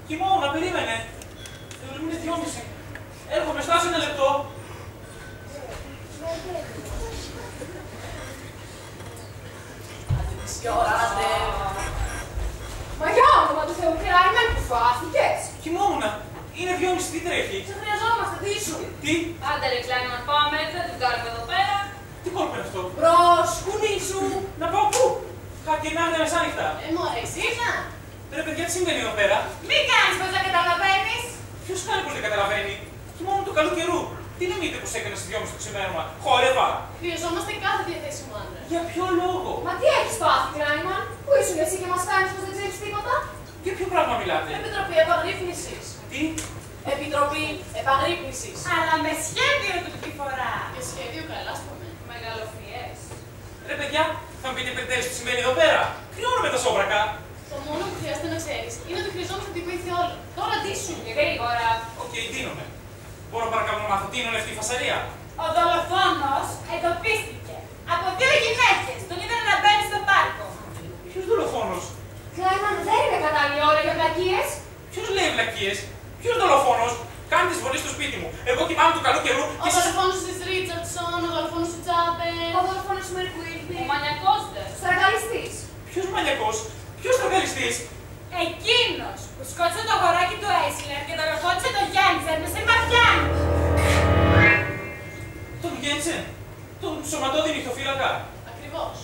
Κοιμόμουν, περίμενε. Είναι 2:30. Έρχομαι, στάσε ένα λεπτό. Άντε μισή ώρα, άντε. Μα για όνομα του Θεού, Κλάιμαν, που φάθηκες. Κοιμόμουνα. Είναι 2:30, τι τρέχει. Σε χρειαζόμαστε, τι σου. Τι. Άντε ρε Κλάιμαν, πάμε, δεν την κάνουμε εδώ πέρα. Τι κόλπο είναι αυτό. Μπρος, κουνή σου. Να πάω πού. Χακινάνε μεσάνυχτα. Μωρέ, εσύ να. Ρε παιδιά, τι συμβαίνει εδώ πέρα. Μην κάνεις πως δεν καταλαβαίνεις. Ποιος κάνει πως δεν καταλαβαίνει. Κοιμόμουν του καλού καιρού. Τι νομίζετε πως έκανε στις 2:30 το ξημέρωμα. Χόρευα. Χρειαζόμαστε κάθε διαθέσιμο άντρα. Για ποιο λόγο. Μα τι έχεις πάθει, Κλάιμαν. Πού ήσουν εσύ και μας κάνεις πως δεν ξέρεις τίποτα. Για ποιο πράγμα μιλάτε. Επιτροπή επαγρύπνησης. Τι. Επιτροπή επαγρύπνησης. Αλλά με σχέδιο του τη φορά. Και σχέδιο καλά στο μεν. Μεγαλοφιές. Ρε παιδιά, θα μου πείτε επιτέλους τι συμβαίνει εδώ πέρα. Κρυώνω με τα σόβρακα. Το μόνο που χρειάζεται να ξέρεις είναι ότι χρειαζόμαστε την βοήθεια όλων. Τώρα τι σου. Γρήγορα. Οκ, δίνομαι. Μπορώ παρακαλώ να μάθω τι είναι όλη αυτή η φασαρία. Ο δολοφόνος εντοπίστηκε από 2 γυναίκες. Τον είδαν να μπαίνει στο πάρκο. Ποιος δολοφόνος. Κλάιμαν, δεν είναι κατάλληλη ώρα για βλακίες. Ποιος λέει βλακίες. Ποιος δολοφόνος. Κάνει τις βολές στο σπίτι μου. Εγώ κοιμάμαι του καλού καιρού Ο και εσείς. δολοφόνος της Ρίτσαρτσον, ο δολοφόνος του Τσάπελ. Ο δολοφόνος του Μερκουίλτη. Ο μανιακός δεν. Στραγγαλιστής. Ποιος μανιακός. Ποιος τραγαλιστής. Εκείνος που σκότωσε το αγοράκι του Έισλερ και δολοφόνησε το Γέντσεν με σημαδιά. Τον Γέντσεν. Τον σωματώδη νυχτοφύλακα. Ακριβώς.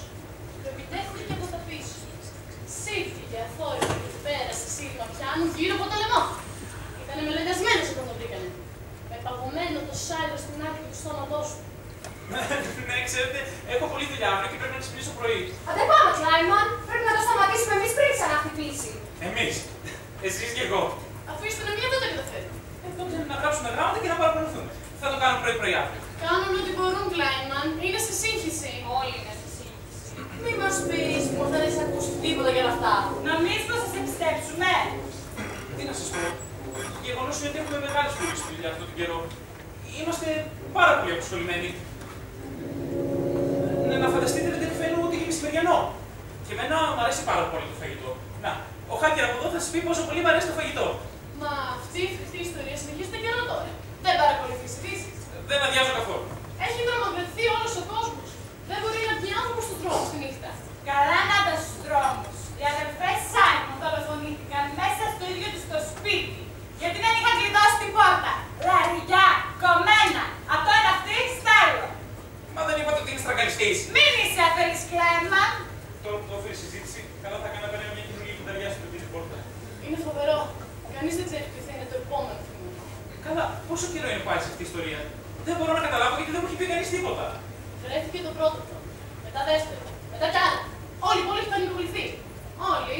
Το επιτεύχθηκε από τα πίσω. Σύφυγε αφόρητα και πέρασε σύρμα πιάνου γύρω από το λαιμό. Ήτανε μελετιασμένος όταν το βρήκανε. Με παγωμένο το σάιλο στην άκρη του στόματός του. Ναι, ξέρετε, έχω πολλή δουλειά αύριο και πρέπει να ξυπνήσω πρωί. Αντε πάμε, Κλάιμαν. Πρέπει να το σταματήσουμε εμείς πριν ξαναχτυπήσει. Εμείς. Εσείς και εγώ. Αφού είστε μία τότε καταφέρει. Τότε να γράψουμε γράμματα και να παρακολουθούμε. Θα το κάνουμε πρωί-πρωί αύριο. Κάνουν ό,τι μπορούν, Κλάιμαν. Είναι σε σύγχυση. Όλοι είναι στη σύγχυση. Μη μας πεις πως δεν έχεις ακούσει τίποτα για αυτά. Νομίζεις πως θα σε πιστέψουμε. Τι να σας πω. Το γεγονός είναι ότι έχουμε μεγάλες δουλειές στη δουλειά αυτόν τον καιρό. Είμαστε πάρα πολύ απασχολημένοι. Να φανταστείτε δεν φαίνομαι ότι είναι μεσημεριανό. Και εμένα μου αρέσει πάρα πολύ το φαγητό. Να, ο Χάκερ από εδώ θα σας πει πόσο πολύ μου αρέσει το φαγητό. Μα αυτή η φρικτή ιστορία συνεχίζεται καιρό τώρα. Δεν παρακολουθείς ειδήσεις. Δεν αδειάζω καθόλου. Έχει τρομοκρατηθεί όλος ο κόσμος. Δεν μπορεί να βγει άνθρωπος στον δρόμο στη νύχτα. Καλά να τα στους δρόμους. Οι αδερφές Σάιμον δολοφονήθηκαν μέσα στο ίδιο τους το σπίτι. Γιατί δεν είχαν κλειδώσει την πόρτα. Λαριά, κομμένα. Από το ένα αυτή στο άλλο. Μα δεν είπατε ότι είναι στραγγαλιστής. Μην είσαι αφελής, Κλάιμαν. Τώρα που το έφερε η συζήτηση, καλά θα έκανα πέρα μια καινούργια κουταριά στην την πόρτα. Είναι φοβερό. Κανείς δεν ξέρει ποιο θα είναι το επόμενο θύμα. Καλά, πόσο καιρό είναι πάλι σε αυτή η ιστορία. Δεν μπορώ να καταλάβω γιατί δεν μου έχει πει κανείς τίποτα. Βρέθηκε το πρώτο πρώτο. Μετά δεύτερο. Μετά κι άλλο. Όλη η πόλη έχει πανικοβληθεί. Όλοι.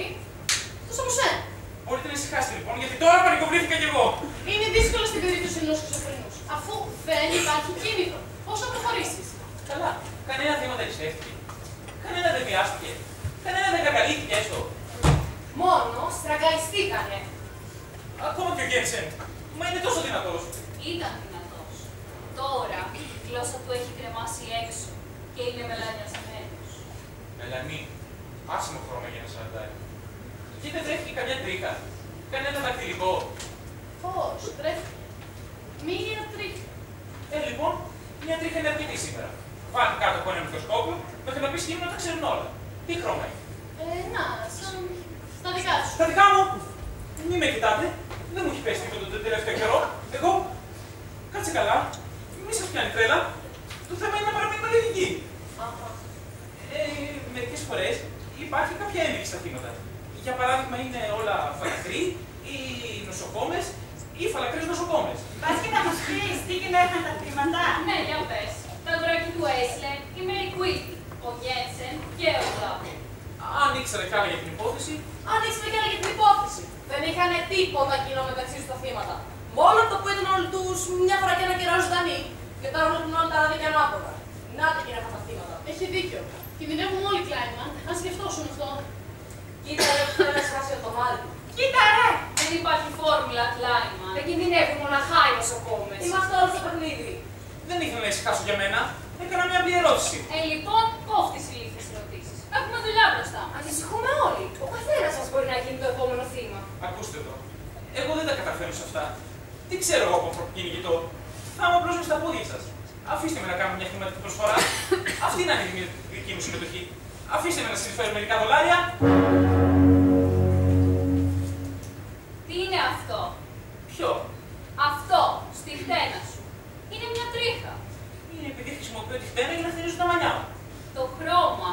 Τόσο από σένα. Μπορείτε να ησυχάσετε λοιπόν, γιατί τώρα πανικοβλήθηκα κι εγώ. Είναι δύσκολο στην περίπτωση ενός σχιζοφρενούς. Αφού δεν υπάρχει κίνητρο. Πώς θα προχωρήσεις. Καλά, κανένα θύμα δεν εισέφθηκε. Κανένα δεν βιάστηκε. Κανένα δεν κακαλήθηκε έστω. Μόνο στραγγαλιστήκανε. Ακόμα και ο Γένσεν. Μα είναι τόσο δυνατός. Ήταν δυνατός. Τώρα η γλώσσα του έχει κρεμάσει έξω και είναι μελανιασμένος. Μελανή. Άσχημο χρώμα για ένα σαραντάρι. Και δεν τρέχει καμιά τρίχα. Κανένα δακτυλικό. Πώς, τρέφει. Μία τρίχα. Λοιπόν, μια τρίχα είναι αρκετή σήμερα. Βάλτε κάτω από ένα μικροσκόπιο μέχρι να πει σχήμενα τα ξέρουν όλα. Τι χρώμα έχει. Να, σαν στα δικά σου. Τα δικά μου! Μη με κοιτάτε. Δεν μου έχει πέσει τίποτα τον τελευταίο καιρό. Εγώ. Κάτσε καλά. Μη σας πιάνει τρέλα. Το θέμα είναι να παραμείνουμε λογικοί. Μερικές φορές υπάρχει κάποια ένδειξη στα θύματα. Για παράδειγμα, είναι όλα φαλακροί ή νοσοκόμες ή φαλακρές νοσοκόμες. Πας και θα μας πεις τι γινόταν τα θύματα. Ναι, για πες. Τα αγοράκι του Έισλερ, η Μερικουίλτη, ο Γένσεν και ο Τζάπελ. Αν ήξερα κι άλλα για την υπόθεση. Αν ήξερε κι άλλα για την υπόθεση. Δεν είχαν τίποτα κοινό μεταξύ του τα θύματα. Μόνο αυτό που ήταν όλοι τους μια φορά και ένα καιρό ζωντανοί. Και τώρα βλέπουν όλα τα δίκαια ανάποδα. Να τα και αυτά τα θύματα. Έχει δίκιο. Κινδυνεύουμε όλοι, Κλάιμαν, αν σκεφτόσουν αυτό. Κοίτα, ρε, που θέλει να σχάσει το μάλι. Κοίτα ρε! Δεν υπάρχει φόρμουλα, Κλάιμαν. Δεν κινδυνεύουν μοναχά οι νοσοκόμες. Είμαστε όλοι στο παιχνίδι. Δεν ήθελα να ησυχάσω για μένα. Έκανα μια απλή ερώτηση. Λοιπόν, κόφτεις οι λίγες ερωτήσεις. Έχουμε δουλειά μπροστά. Ανησυχούμε όλοι. Ο καθένας μας μπορεί να γίνει το επόμενο θύμα. ακούστε εδώ. Εγώ δεν τα καταφέρνω σε αυτά. Τι ξέρω εγώ από κυνηγητό. Θα είμαι απλώς μες στα πόδια σας. Αφήστε με να κάνω μια χρηματική προσφορά. Αυτή να είναι η δική μου συμμετοχή. Αφήστε με να συνεισφέρω μερικά δολάρια. Τι είναι αυτό? Ποιο? Αυτό, στη χτένα σου. Είναι μια τρίχα. Είναι επειδή χρησιμοποιώ τη χτένα για να χτενίζω τα μαλλιά μου. Το χρώμα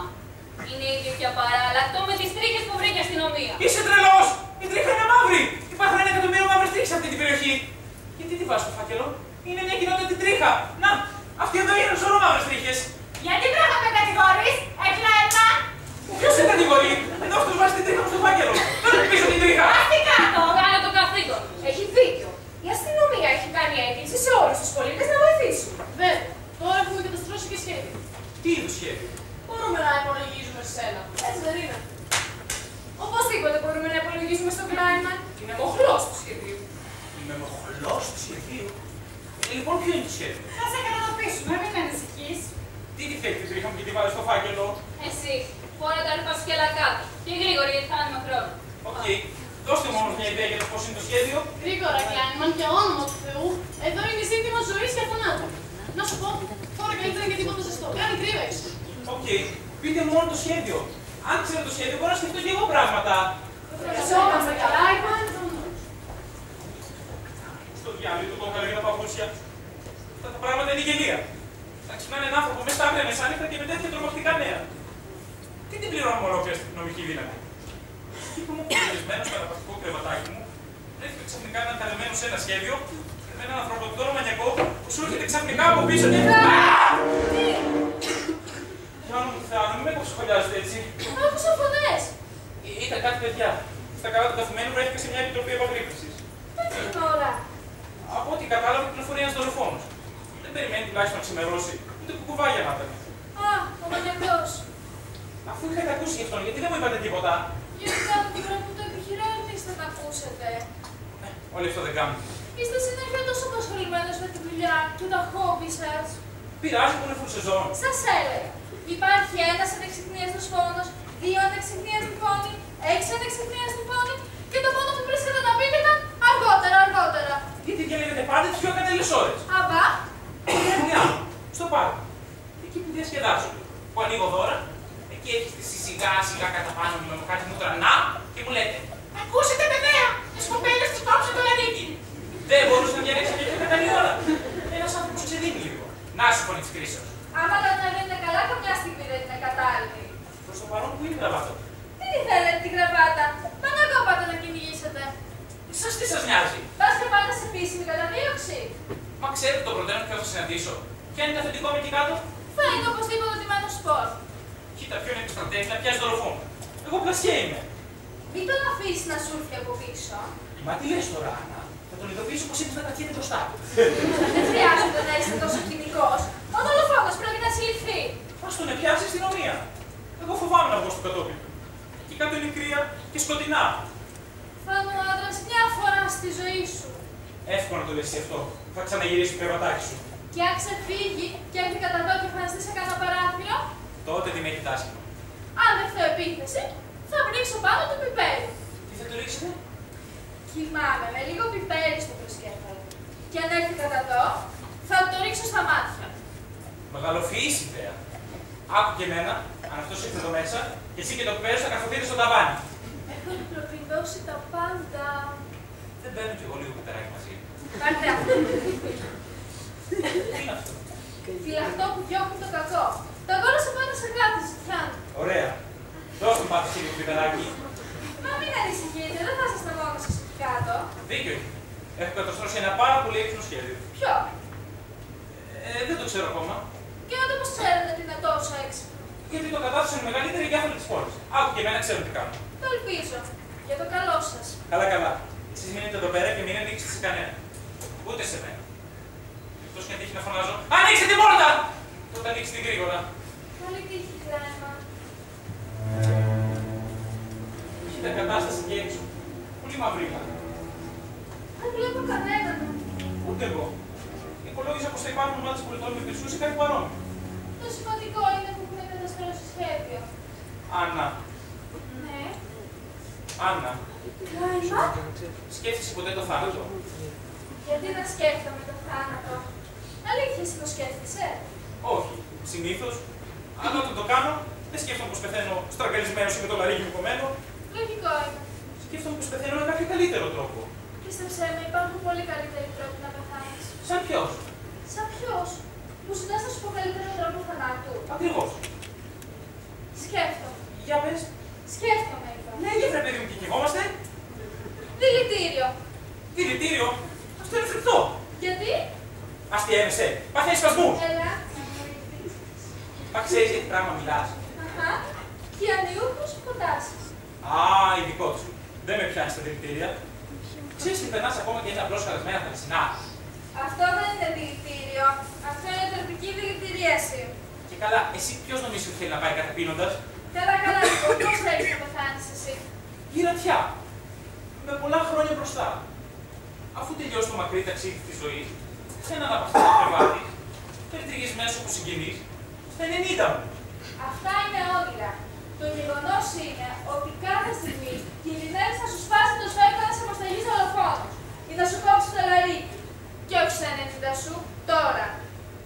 είναι ίδιο και απαράλλακτο με τις τρίχες που βρήκε η αστυνομία. Είσαι τρελός! Η τρίχα είναι μαύρη! Υπάρχουν 1 εκατομμύριο μαύρες τρίχες σε αυτή την περιοχή. Γιατί τι βάζω στο φάκελο? Είναι μια κοινότητα τρίχα. Να! Αυτή εδώ είναι σωρό μαύρες τρίχες. Γιατί πρέπει να με κατηγορείς, εκλέτα! Ποιος σε κατηγορεί? Εδώ αυτός βάζει την τρίχα μου στο φάκελο. Δεν μου πίσω την τρίχα. Άστι κάτω! Κάνε το καθήκον. Έχει δίκιο. Η αστυνομία έχει κάνει αίτηση σε όλους τους πολίτες να βοηθήσουν. Βέβαια, τώρα έχουμε καταστρώσει και σχέδιο. Τι είδους σχέδιο? Μπορούμε να υπολογίζουμε σε σένα. Έτσι δεν είναι? Οπωσδήποτε μπορούμε να υπολογίσουμε στον Κλάινμαν. Είναι μοχλός του σχεδίου. Είμαι μοχλός του σχεδίου. Λοιπόν, ποιο είναι το σχέδιο? Θα σε κατατοπίσουμε, μην ανησυχείς. Τι τη θέλει την τρίχα μου και τη βάλει στο φάκελο? Εσύ, φόρα τα ρούχα σου και έλα κάτω. Και γρήγορα γιατί χάνουμε χρόνο. Οκ. Δώστε μου όμως μια ιδέα για το πώς είναι το σχέδιο. Γρήγορα, Κλάινμαν, και όνομα του Θεού, εδώ είναι ζήτημα ζωής και θανάτου. Να σου πω, τώρα καλύτερα και τίποτα ζεστό. Κάνει τρίβες. Οκ. Πείτε μου μόνο το σχέδιο. Αν ξέρω το σχέδιο, μπορώ να σκεφτώ και εγώ πράγματα. Ευχαριστόμαστε, Κλάινμαν. Στο διάλογο του κόκκαλο για τα παπούτσια. Αυτά τα πράγματα είναι γελία. Θα ξυπνάνε έναν άνθρωπο μέσα στα άγρια μεσάνυχτα και με τέτοια τρομακτικά νέα. Τι την πληρώνουμε ολόκληρη στην αστυνομική δύναμη? Εκεί που ήμουν κολλισμένο στο αναπαυτικό κρεβατάκι μου, βρέθηκε ξαφνικά έναν καλεμένο σε ένα σχέδιο με έναν ανθρωποτικό μανιακό που σου έρχεται ξαφνικά από πίσω και. Για όνομα του Θεού, μην με κοψοχολιάζετε έτσι. Άκουσα φωνές. Ήταν κάτι παιδιά. Στα καλά του καθημένου βρέθηκε σε μια επιτροπή επαγρύπνησης. Δεν ώρα. Από ό,τι κατάλαβα, κυκλοφορεί ένας δολοφόνος. Δεν περιμένει τουλάχιστον να ξημερώσει, ούτε κουκουβάγια να παίρνει. Α, ο μανιακός. Αφού είχατε ακούσει γι' αυτόν, γιατί δεν μου είπατε τίποτα? Γιατί κάθε φορά που το επιχειρώνετε είστε να ακούσετε. Όλοι αυτό δεν κάνουν. Είστε συνέχεια τόσο απασχολημένος με τη δουλειά και τα χόμπι σας. Πειράζει που είναι full σεζόν. Σας έλεγα. Υπάρχει ένας ανεξιχνίαστος φόνος, 2 ανεξιχνίαστοι φόνοι, 6 ανεξιχνίαστοι φόνοι και το μόνο που βρίσκεται να πείτε ήταν αργότερα. Γιατί διαλέγετε πάντα τις πιο κατάλληλες ώρες. Αμπά. Μια, στο πάρκο. Εκεί που διασκεδάζω. Που ανοίγω δώρα, εκεί έχεις τη σιγά κατά πάνω μου με κάτι μούτρανα και μου λέτε «Ακούσετε παιδιά, τις κοπέλες τους κόψε το λαδίκι». Δεν μπορούσε να διαλέξει μια πιο κατάλληλη ώρα. Ένας άνθρωπος ξεδίνει λίγο. Να σου φωνή της κρίσεως. Άμα τα ανεβαίνετε καλά, καμιά στιγμή δεν είναι κατάλληλη. Προς το παρόν που είναι η γραβάτα. Τι τη θέλετε την γραβάτα, μα να εγώ πάτε να κυνηγήσετε. Σας τι σας νοιάζει? Πας και πάτε σε επίσημη καταδίωξη. Μα ξέρετε το προτέρων ποιο θα συναντήσω. Ποια είναι το αφεντικό με εκεί κάτω? Θα είναι οπωσδήποτε τιμένο σπορ. Κοίτα, ποιο είναι επιστρατεύει να πιάσει δολοφόνο. Εγώ πλασιέ είμαι. Μην τον αφήσει να σου έρθει από πίσω. Μα τι λες τώρα, Άννα? Θα τον ειδοποιήσω πως ήρθε να κατιέται μπροστά του. Δεν χρειάζεται να είσαι τόσο κοινικός. Ο δολοφόνος πρέπει να συλληφθεί. Ας τον πιάσει η αστυνομία. Εγώ φοβάμαι να βγω στο κατόπιν. Εκεί κάτω είναι κρύα και σκοτεινά. Θα είναι ο άντρας μια φορά στη ζωή σου. Εύκολο να το λες εσύ αυτό. Θα ξαναγυρίσει το κρεβατάκι σου. Και αν ξεφύγει και έρθει κατά εδώ και φανιστεί σε κανένα παράθυρο, Τότε την έχει τάση. αν δεν θέλω επίθεση, θα πνίξω πάνω του πιπέρι. Τι θα του ρίξετε? Κοιμάμαι με λίγο πιπέρι στο προσκέφαλο. Και αν έρθει κατά εδώ, θα το ρίξω στα μάτια. Μεγαλοφυής ιδέα. Άκου και εμένα, αν αυτός ήρθε εδώ μέσα, και εσύ και το πιπέρι θα καθοδείτε στο ταβάνι. Έχω προπηδώσει τα πάντα. Δεν παίρνω κι εγώ λίγο πιπεράκι μαζί. Πάρτε αυτό. Τι είναι αυτό? Φυλαχτό που διώχνει το κακό. Το αγόρασα πάνω σε κάτι, Ζητιάν. Ωραία. Δώσ' του πάτε λίγο πιπεράκι. Μα μην ανησυχείτε, δεν θα είσαστε μόνο σας εκεί κάτω. Δίκιο έχει. Έχω καταστρώσει ένα πάρα πολύ έξυπνο σχέδιο. Ποιο? Δεν το ξέρω ακόμα. Και να το πώς ξέρετε ότι είναι τόσο έξυπνο. Γιατί το κατάστασαν οι μεγαλύτεροι εγκέφαλοι της πόλης. Άκου και εμένα ξέρω τι κάνω. Το ελπίζω. Για το καλό σας. Καλά. Εσείς μείνετε εδώ πέρα και μην ανοίξετε σε κανένα. Ούτε σε μένα. Εκτός και αν τύχει να φωνάζω «Ανοίξτε την πόρτα!» Τότε ανοίξτε την γρήγορα. Καλή τύχη, Κλάινμαν. Κοίτα κατάσταση εκεί έξω. Πολύ μαυρίλα. Δεν βλέπω κανέναν. Ούτε εγώ. Υπολόγιζα πως θα υπάρχουν ομάδες πολιτών με χρυσούς ή κάτι παρόμοιο. Το σημαντικό είναι που έχουμε καταστρώσει σχέδιο. Άννα. Ναι. Άννα. Κλάιμα. Σκέφτεσαι ποτέ το θάνατο? Γιατί να σκέφτομαι το θάνατο? Αλήθεια εσύ το σκέφτεσαι? Όχι. Συνήθως, αν όταν το κάνω, δεν σκέφτομαι πως πεθαίνω στραγγαλισμένος ή με το λαρύγι μου κομμένο. Λογικό είναι. Σκέφτομαι πως πεθαίνω με κάποιο καλύτερο τρόπο. Πίστεψέ με, υπάρχουν πολύ καλύτεροι τρόποι να πεθάνεις. Σαν ποιος? Σαν ποιος? Μου ζητάς να σου πω καλύτερο τρόπο θανάτου. Ακριβώς. Σκέφτομαι. Για πες. Σκέφτομαι, είπα. Ναι, για βρε παιδί μου, και κοιμόμαστε. Δηλητήριο. Δηλητήριο. Αυτό είναι φρικτό. Γιατί? Αστιεύεσαι. Παθαίνεις σπασμούς. Έλα. Μα ξέρεις για τι πράγμα μιλάς? Αχα. Κιανιούχος ποτάσης. Α, ειδικό σου. Δεν με πιάνεις στα δηλητήρια. Ξέρεις τι περνάς ακόμα και είναι απλώς χαρισμένα θαλασσινά. Αυτό δεν είναι δηλητήριο. Αυτό είναι τροπική δηλητηρίαση. Και καλά, εσύ ποιος νομίζεις ότι θέλει να πάει καταπίνοντας? Καλά, λοιπόν, πώς θέλεις να πεθάνεις εσύ? Γυρατιά. Με πολλά χρόνια μπροστά. Αφού τελειώσει το μακρύ ταξίδι της ζωής, σε έναν από αυτά τα κρεβάτι, περιτριγισμένος όπως συγγενείς, στα 90 μου. Αυτά είναι όνειρα. Το γεγονός είναι ότι κάθε στιγμή κινδυνεύεις να σου σπάσει το σφαίρο να σε αποστελείς δολοφόνος ή να σου κόψει το λαρίκι. Και όχι στα 90 σου, τώρα.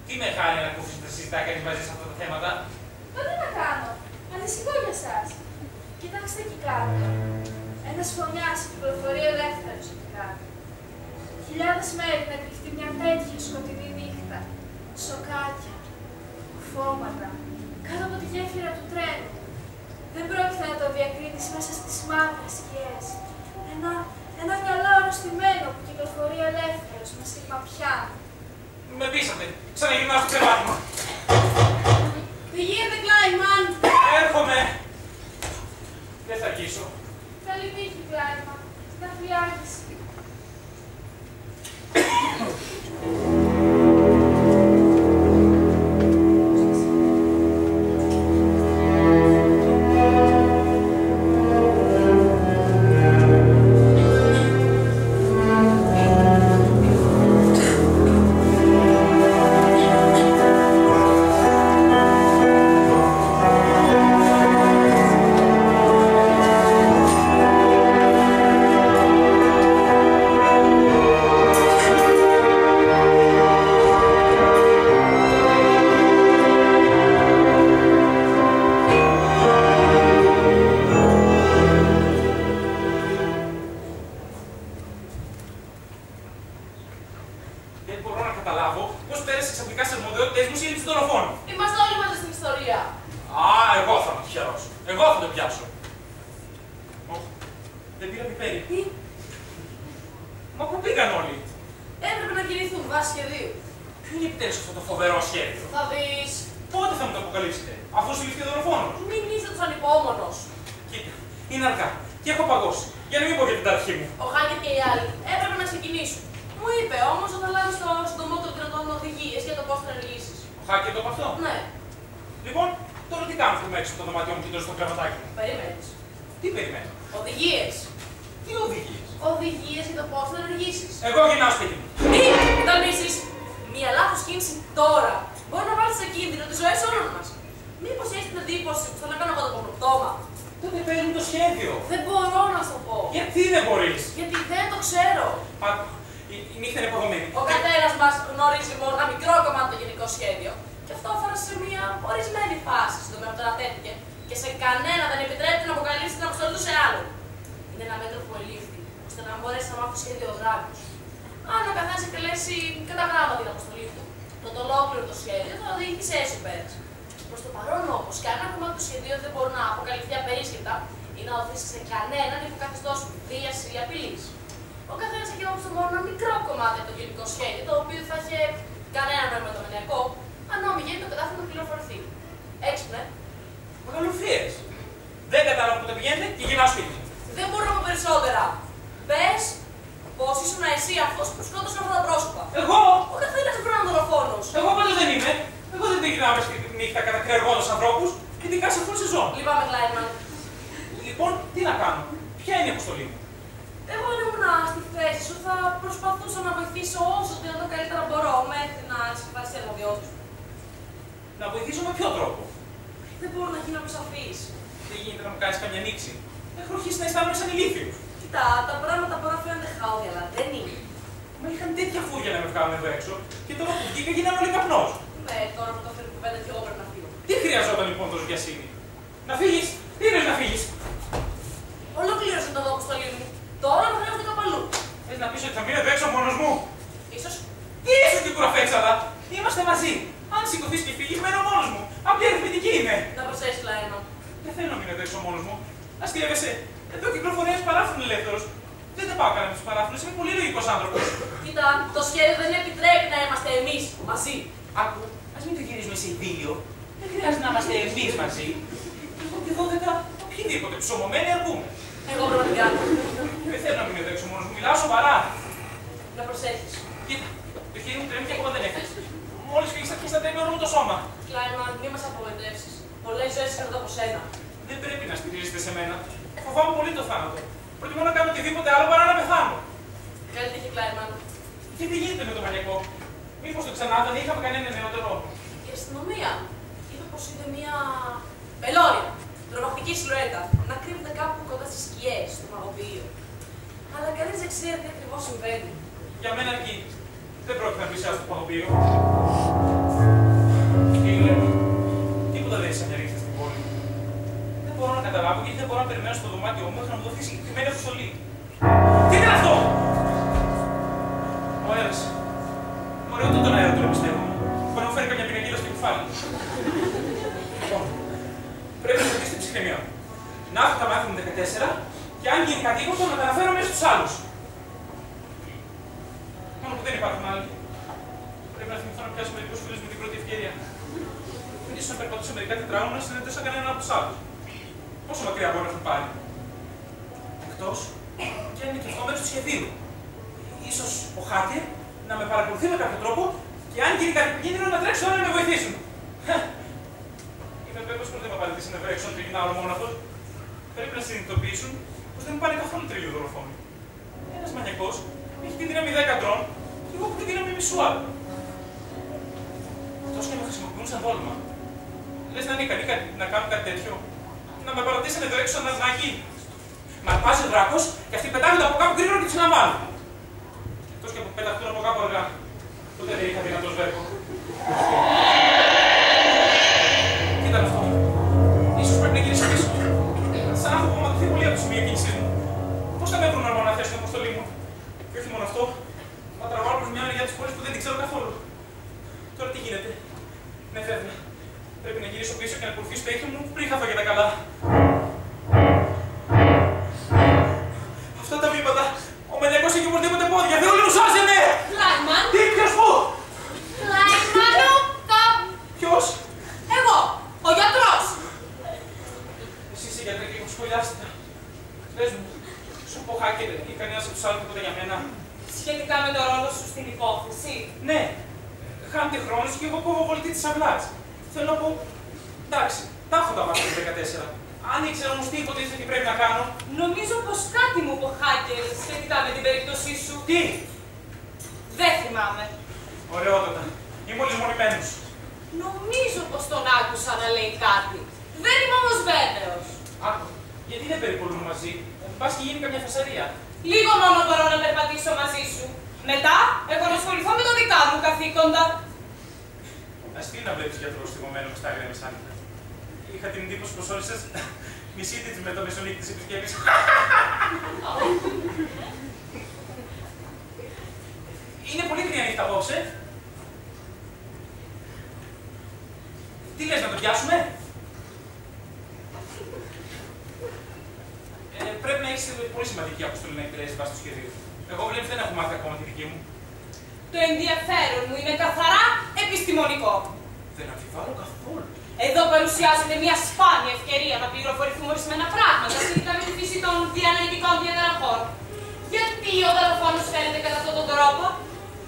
Τι με χάρη να ακούσεις να συζητάει κανείς μαζί σε αυτά τα θέματα. Μα τι να κάνω. Ανησυχώ για εσάς. Κοιτάξτε εκεί κάτω. Ένας φωνιάς κυκλοφορεί ελεύθερος εκεί κάτω. Χιλιάδες μέρη να κρυφτεί μια τέτοια σκοτεινή νύχτα. Σοκάκια, κουφώματα, κάτω από τη γέφυρα του τρένου. Δεν πρόκειται να το διακρίνεις μέσα στις μαύρες σκιές. Ένα μυαλό αρρωστημένο που κυκλοφορεί ελεύθερος με σίγμα πιάνο. Με πείσατε. Ξαναγυρνάω στο κρεβάτι μου. Τι γίνεται, Κλάιμαν? Έρχομαι. Δεν θα αγγίσω. Καλή τύχη, Κλάιμαν. Να φυλάκεις. Δεν μπορώ να καταλάβω πώς πέρασε ξαφνικά στις αρμοδιότητες μου σύλληψη δολοφόνου. Είμαστε όλοι μαζί στην ιστορία. Α, εγώ θα το τυχερώσω. Εγώ θα το πιάσω. Δεν πήρα πιπέρι. Τι? Μα πού πήγαν όλοι? Έπρεπε να κινηθούν βάσει σχεδίου. Ποιο είναι επιτέλους αυτό το φοβερό σχέδιο? Θα δεις. Πότε θα μου το αποκαλύψετε, αφού συλληφθεί ο δολοφόνος? Μην είσαι τους ανυπόμονος. Κοίτα, είναι αργά και έχω παγώσει. Για να μην πω για την ταρχή μου. Ο Χάκερ και οι άλλοι έπρεπε να ξεκινήσουν. Μου είπε όμως ότι θα λάβεις το συντομότερο δυνατόν οδηγίες για το πώς θα ενεργήσεις. Ο Χάκερ το είπε αυτό. Ναι, Λοιπόν, τώρα τι κάνω που είμαι έξω από το δωμάτιό μου και τώρα στο κρεβατάκι μου? περίμενες. Τι περιμένω? Οδηγίες. Τι οδηγίες? Οδηγίες για το πώς θα ενεργήσεις. Εγώ γυρνάω σπίτι μου. Μη μεταμίσεις. Μια λάθος κίνηση τώρα μπορεί να βάλει σε κίνδυνο τις ζωές όλων μας. Μήπως έχεις την εντύπωση που θέλω να κάνω εγώ το πρωτοπτώμα? Τότε παίρνει το σχέδιο. Δεν μπορώ να σου το πω. Γιατί δεν μπορείς? Γιατί δεν το ξέρω. Άκου, η νύχτα είναι υποδομένη. Ο καθένας μας γνωρίζει μόνο ένα μικρό κομμάτι το γενικό σχέδιο. Και αυτό αφορά σε μια ορισμένη φάση στο οποίο ανατέθηκε. Και σε κανένα δεν επιτρέπεται να αποκαλύψει την αποστολή του σε άλλον. Είναι ένα μέτρο που ελήφθη, ώστε να μπορέσει να μάθει το σχέδιο ο δράκος. Αν ο καθένας εκτελέσει κατά γράμμα την αποστολή του, τότε ολόκληρο το σχέδιο θα οδηγηθεί σε έσω πέρας. Προς το παρόν όμως, κανένα κομμάτι του σχεδίου δεν μπορεί να αποκαλυφθεί απερίσχυτα ή να οδηγήσει σε κανέναν υποκαθεστώς βίας ή απειλής. Ο καθένας έχει όμως μόνο ένα μικρό κομμάτι από το γενικό σχέδιο, το οποίο θα είχε κανένα νόημα το μενιακό, αν όμιγε το κατάφερε να πληροφορηθεί. Έξυπνε. Μεγαλοφίες. Δεν κατάλαβα που το πηγαίνετε και γυρνάω σπίτι μου. Δεν μπορώ να πω περισσότερα. Πες πως ήσουν εσύ αυτός που σκότωσε αυτά τα πρόσωπα. Εγώ! Ο καθένας δεν πρέπει να είναι δολοφόνος. Εγώ πάντως δεν είμαι. Εγώ δεν γυρνάω στη νύχτα κατακρεουργώντας ανθρώπους, ειδικά σε full σεζόν. Λυπάμαι, Κλάιμαν. Λοιπόν, τι να κάνω? Ποια είναι η αποστολή μου? Εγώ αν ήμουν στη θέση σου θα προσπαθούσα να βοηθήσω όσο το δυνατόν καλύτερα μπορώ μέχρι να συμφωνήσει η αρμοδιότητα. Να βοηθήσω με ποιο τρόπο? Δεν μπορώ να γίνω πιο σαφής. Δεν γίνεται να μου κάνεις καμιά νύξη. Έχω αρχίσει να αισθάνομαι σαν ηλίθιος. Κοίτα, τα πράγματα μπορεί να φαίνονται χαόδια, αλλά δεν είναι. Μα είχαν τέτοια φούρια να με βγάλουν εδώ έξω και τώρα που βγήκα γίνανε όλοι καπνός. Ναι, τώρα που το φέρνει κουβέντα και εγώ πρέπει να φύγω. Τι χρειαζόταν λοιπόν τόσο βιασύνη? Να φύγεις, τι είναι να φύγεις? Ολοκλήρωσε το δόκο στο λίγο μου. Τώρα μου χρειάζεται κάπου αλλού. Θες να πεις ότι θα μείνω εδώ έξω μόνος μου? Ίσως. Τι ίσως και κουραφέξαλα! Είμαστε μαζί. Αν σηκωθείς και φύγεις, μένω μόνος μου. Απλή αριθμητική είμαι. Να προσέχεις, Λάιμα. Δεν θέλω να μείνω εδώ έξω μόνος μου. Αστείευεσαι. Εδώ κυκλοφορεί ένας παράφρουνο ελεύθερος. Δεν τα πάω καλά με τους παράφρουνες. Είμαι πολύ λογικός άνθρωπος. Κοίτα, το σχέδιο δεν επιτρέπει να είμαστε εμείς μαζί. Άκου, ας μην το γυρίζουμε σε ειδήλιο. Δεν χρειάζεται να είμαστε εμείς μαζί. Εγώ και 12 οποιοδήποτε ψωμωμένοι αρκούμε. Εγώ πρέπει να την κάνω. Δεν θέλω να μείνω εδώ έξω μόνος μου. Μιλάω σοβαρά. Να προσέχεις. Κοίτα, το χέρι μου τρέμει και ακόμα δεν έφτασε. Μόλις φύγεις θα αρχίσει να τρέμει όλο μου το σώμα. Κλάιμαν, μη μας απογοητεύσεις. Πολλές ζωές κρατώ από σένα. Δεν πρέπει να στηρίζετε σε μένα. Φοβάμαι πολύ το θάνατο. Προτιμώ να κάνω οτιδήποτε άλλο παρά να πεθάνω. Καλή τύχη, Κλάιμαν. Και τι γίνεται με το μανιακό? Μήπως το ξανά δεν είχαμε κανένα νεότερο? Η αστυνομία είπε πως είδε μια πελώρια, τρομακτική σιλουέτα, να κρύβεται κάπου κοντά στις σκιές, στο παγοποιείο. Αλλά κανείς δεν ξέρει τι ακριβώς συμβαίνει. Για μένα εκεί δεν πρόκειται να πλησιάσω το παγωπείο. Φίλε, τίποτα δεν έχει σαν μια ρίχτα στην πόλη. Δεν μπορώ να καταλάβω γιατί δεν μπορώ να περιμένω στο δωμάτιό μου μέχρι να μου δοθεί συγκεκριμένη αποστολή. Τι ήταν αυτό? Ο αέρας. Ωραίο ούτε τον αέρα του πιστεύω. Μπορεί να μου φέρει καμιά πινακίδα στο κεφάλι. Λοιπόν, πρέπει να κρατήσει την ψυχραιμία μου. Να έχω τα μάτια μου 14 και αν γίνει κατοίκοντο να τα αναφέρω μέσα στους άλλους. Μόνο που δεν υπάρχουν άλλοι. Πρέπει να θυμηθώ να πιάσω μερικούς φίλους με την πρώτη ευκαιρία. Ίσως να περπατήσω μερικά τετράγωνα να συναντήσω κανέναν από τους άλλους. Πόσο μακριά μπορεί να έχουν πάρει? Εκτός και αν είναι και αυτό μέρος του σχεδίου. Ίσως ο hacker να με παρακολουθεί με κάποιο τρόπο και αν γίνει κάτι κίνδυνο να τρέξω να με βοηθήσουν. Είμαι βέβαιος πως δεν θα παραιτήσει να βρέξω ότι είναι άλλο μόνο αυτός. Πρέπει να συνειδητοποιήσουν πως δεν μου πάνε καθόλου τρίλιο δολοφόνοι. Ένας μανιακός έχει τη δύναμη 10 αντρών και εγώ έχω τη δύναμη μισού άλλου. Τόσο και με χρησιμοποιούν σαν δόλμα. Λες να είναι ικανοί να κάνουν κάτι τέτοιο? Να με παρατήσουν εδώ έξω σαν ναзнάκι? Μα αρπάζει ο δράκος και αυτοί πετάγονται από κάπου γρήγορα και τους αναβάλουν. Εκτός και από πεταχτούν από κάπου αργά. Τότε δεν είχα δυνατό σβέρκο. Κοίτα αυτό. Ίσως πρέπει να γυρίσω πίσω. Σαν να έχω απομακρυνθεί πολύ από το σημείο κίνησής μου. Πώς θα με βρουν να θέσω την αποστολή μου? Και όχι μόνο αυτό, μα τραβάω προς μια μεριά της πόλης που δεν την ξέρω καθόλου. Τώρα τι γίνεται? Ναι, φεύγει. Πρέπει να γυρίσω πίσω και να ακολουθήσω το ήχο μου πριν θα φάγε τα καλά. Αυτά τα βήματα. Ο μανιακός έχει οπωσδήποτε πόδια. Δεν όλοι μου σώζεται! Κλάιμαν! Τι, ποιος, πού? Κλάιμαν! Ποιος? Εγώ! Ο γιατρός! Εσύ είσαι γιατρέ και έχω σχολιάστηκα. Πες μου, σου πω hacker ή κανένας από τους άλλους τίποτα για μένα? Σχετικά με το ρόλο σου στην υπόθεση. Ναι. Χάνετε χρόνος και εγώ κόβω βολτή της αυλάς. Θέλω να πω, εντάξει, τα έχω τα μάτια του 14. Αν ήξερα όμως τι υποτίθεται και πρέπει να κάνω. Νομίζω πως κάτι μου είπε ο hacker σχετικά με την περίπτωσή σου. Τι? Δεν θυμάμαι. Ωραιότατα. Είμαι λησμονημένος. Νομίζω πως τον άκουσα να λέει κάτι. Δεν είμαι όμως βέβαιος. Άκου, γιατί δεν περιπολούμε μαζί? Πας και γίνει καμιά φασαρία. Λίγο μόνο μπορώ να περπατήσω μαζί σου. Μετά, εγώ να ασχοληθώ με τα δικά μου καθήκοντα. Αστείο να βλέπεις γιατρό στιγωμένο με στάγια μεσάνυχτα. Είχα την εντύπωση πως όρισες μισή της με το μεσονύχτη της επισκέπης. Είναι πολύ κρύα νύχτα απόψε. Τι λες, να το πιάσουμε? Πρέπει να έχεις πολύ σημαντική αποστολή να εκτελέσεις βάσει του σχεδίου. Εγώ βλέπεις δεν έχω μάθει ακόμα τη δική μου. Το ενδιαφέρον μου είναι καθαρά επιστημονικό. Δεν αμφιβάλλω καθόλου. Εδώ παρουσιάζεται μια σπάνια ευκαιρία να πληροφορηθούμε ορισμένα πράγματα σχετικά με τη φύση των διανοητικών διαταραχών. Γιατί ο δολοφόνος φαίνεται κατά αυτόν τον τρόπο?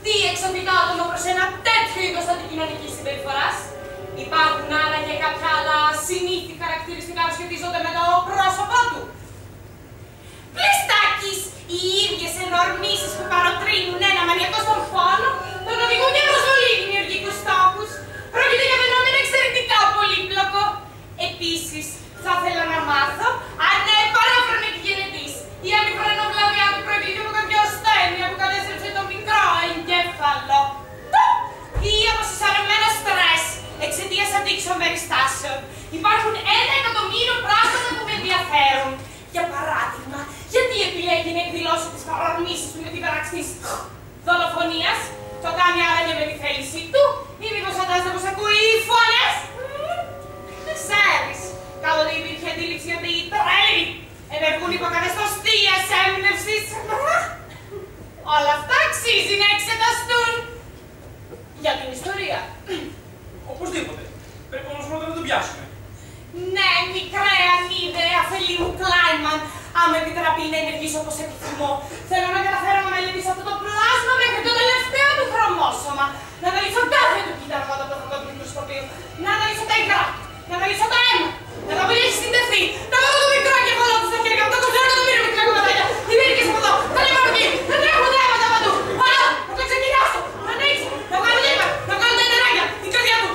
Τι εξωτικά άτομα προς ένα τέτοιο είδος αντικοινωνικής συμπεριφοράς? Υπάρχουν άραγε κάποια άλλα συνήθη χαρακτηριστικά που σχετίζονται με το πρόσωπό του? Πλειστάκης, οι ίδιες ενορμήσεις που παροτρύνουν ένα μανιακό στον φόνο, τον οδηγούν για προσβολή δημιουργικούς στόχους. Πρόκειται για φαινόμενο εξαιρετικά πολύπλοκο. Επίσης, θα ήθελα να μάθω αν παράφρονε τη γενετής ή αν η Υπάρχουν 1.000.000 πράγματα που με ενδιαφέρουν. Για παράδειγμα, γιατί επιλέγει να εκδηλώσει τις παρορμήσεις του με την πράξη της δολοφονίας, το κάνει άραγε με τη θέλησή του, ή μήπως φαντάζεται πως ακούει φωνές. Δεν ξέρεις, κάποτε υπήρχε αντίληψη ότι οι τρέλοι ενεργούν υποκαθεστώς θείας έμπνευσης. Όλα αυτά αξίζει να εξεταστούν. Για την ιστορία. Οπωσδήποτε. Πρέπει όμως πρώτα να τον πιάσουμε. Ναι, μικρέ ανίδε, αφελή μου Κλάιμαν. Αν με επιτραπεί να ενεργήσω όπως επιθυμώ, θέλω να καταφέρω να μελετήσω αυτό το πλάσμα μέχρι το τελευταίο του χρωμόσωμα. Να αναλύσω κάθε του κύτταρο από το πρωτότυπο μικροσκοπείο. Να αναλύσω τα υγρά, να αναλύσω το αίμα, να τα απολύσω στην τεφή, να βάλω το μικρό εγκεφαλό του στα χέρια μου, το κοζέρο εκατομμύριο μικρά κομματάκια, οι μύρικες από εδώ, τα λεμόνια εκεί, να τρέχουν τα αίματα παντού. Άρα, να το ξεκινάσω, να ανοίξει, να βγάλω λίπα, να βγάλω τα εντεράκια, την καρδιά του,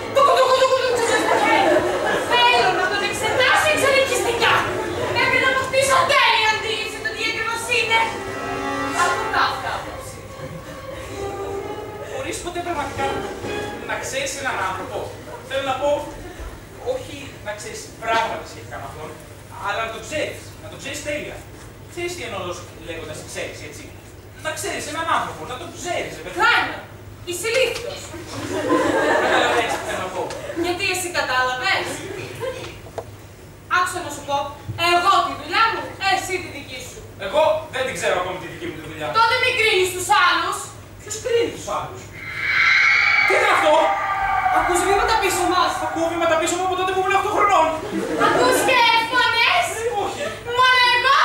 θέλω να τον εξετάσω εξελικιστικά, μέχρι να αποκτήσω τέλεια αντίληψη του τι ακριβώς είναι. Από κάθε άποψη. Μπορείς ποτέ πραγματικά να ξέρεις έναν άνθρωπο. Θέλω να πω, όχι να ξέρεις πράγματα σχετικά με αυτόν, αλλά να τον ξέρεις. Να τον ξέρεις τέλεια. Ξέρεις τι εννοώ λέγοντας ξέρεις, έτσι. Να ξέρεις έναν άνθρωπο, να τον ξέρεις, ρε παιδί. Κλάιμα, είσαι ηλίθιος. Καταλαβαίνεις τι θέλω να πω. Γιατί εσύ κατάλαβες. Άκουσα να σου πω, εγώ τη δουλειά μου, εσύ τη δική σου. Εγώ δεν την ξέρω ακόμη τη δική μου τη δουλειά. Τότε μην κρίνεις τους άλλους. Ποιος κρίνει τους άλλους. Τι είναι αυτό. Ακούς βήματα πίσω μας. Ακούω βήματα πίσω μου από τότε που ήμουν 8 χρονών. Ακούς και φωνές. Όχι. Μόνο εγώ.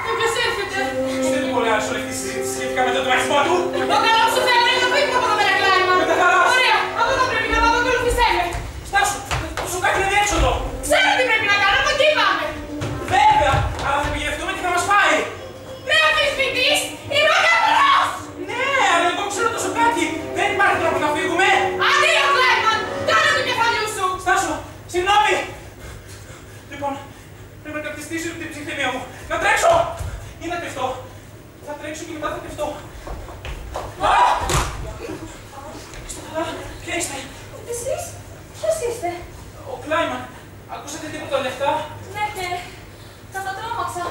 Και ποιος έρχεται. Ξέρετε πολύ άλλο όλη αυτή τη συζήτηση σχετικά με τον τραισμό του. Ο καλός σου φαίνεται να φύγουμε από εδώ πέρα, Κλάιμα. Με τα χαράς. Ωραία, από εδώ πρέπει να πάω, ακολουθήσέ με. Στάσου, σου κάνει ένα διέξοδο. Ξέρω τι πρέπει να κάνω, από εκεί πάμε. Βέβαια, αλλά θα επιγευτούμε και θα μας φάει. Με αμφισβητείς, είμαι ο γιατρός. Ναι, αλλά εγώ ξέρω τόσο κάτι. Δεν υπάρχει τρόπο να φύγουμε. Αντίο, Κλάιμα, κάνε το κεφαλιού σου. Στάσου, συγγνώμη. Λοιπόν, πρέπει να καπτιστήσω την ψυχραιμία μου. Να τρέξω ή να κρυφτώ. Θα τρέξω και μετά θα κρυφτώ. Είστε καλά, ποια είστε. Εσείς, ποιος είστε. Ο Κλάιμαν, ακούσατε τίποτα λεφτά. Ναι, και κατατρώμαξα.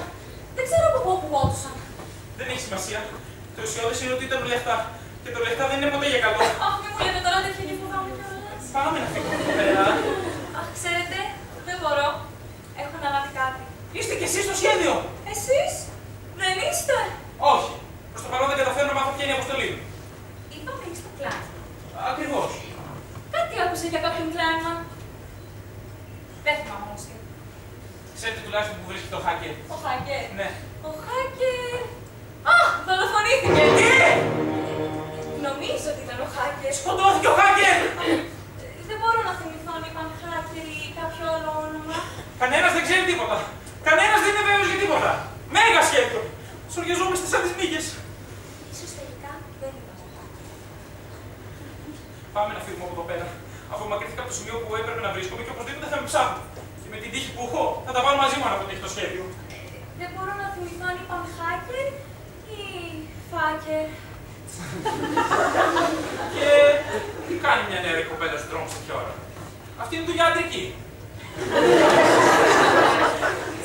Δεν ξέρω από πού κουβόντουσαν. Δεν έχει σημασία. Το ουσιώδες είναι ότι ήταν λεφτά. Και το λεφτά δεν είναι ποτέ για καλό. Αχ, μη μου λέτε τώρα τέτοια και φοβάμαι κιόλας. Πάμε να φύγουμε από εδώ πέρα. Αχ, ξέρετε, δεν μπορώ. Έχω αναλάβει κάτι. Είστε κι εσείς στο σχέδιο. Εσείς, δεν είστε. Όχι. Προς το παρόν δεν καταφέρω να μάθω ποια είναι η αποστολή. Είπαμε στο κλάμα. Ακριβώς. Κάτι άκουσα για κάποιον κλάμα. Δεν θυμάμαι όμως τι. Ξέρετε τουλάχιστον που βρίσκεται το hacker. Ο Χάκερ. Ναι. Ο Χάκερ. Α, δολοφονήθηκε. Τι! Νομίζω ότι ήταν ο Χάκερ. Σκοτώθηκε ο hacker! Δεν μπορώ να θυμηθώ αν είπαν Χάκερ ή κάποιο άλλο όνομα. Κανένας δεν ξέρει τίποτα. Κανένας δεν είναι βέβαιος για τίποτα. Μέγα σχέδιο. Σοριαζόμαστε σαν τις μύγες. Ίσως τελικά δεν ήταν ο Χάκερ. Πάμε να φύγουμε από εδώ πέρα. Αφού μακρύθηκα από το σημείο που έπρεπε να βρίσκομαι και οπωσδήποτε θα με ψάχνουν. Και με την τύχη που έχω, θα τα βάλω μαζί μου αν αποτύχει το σχέδιο. Δεν μπορώ να θυμηθώ αν είπαν Χάκερ ή Φάκερ. Και τι κάνει μια νέα κοπέλα στον δρόμο σε τέτοια ώρα. Αυτή είναι δουλειά αντρική.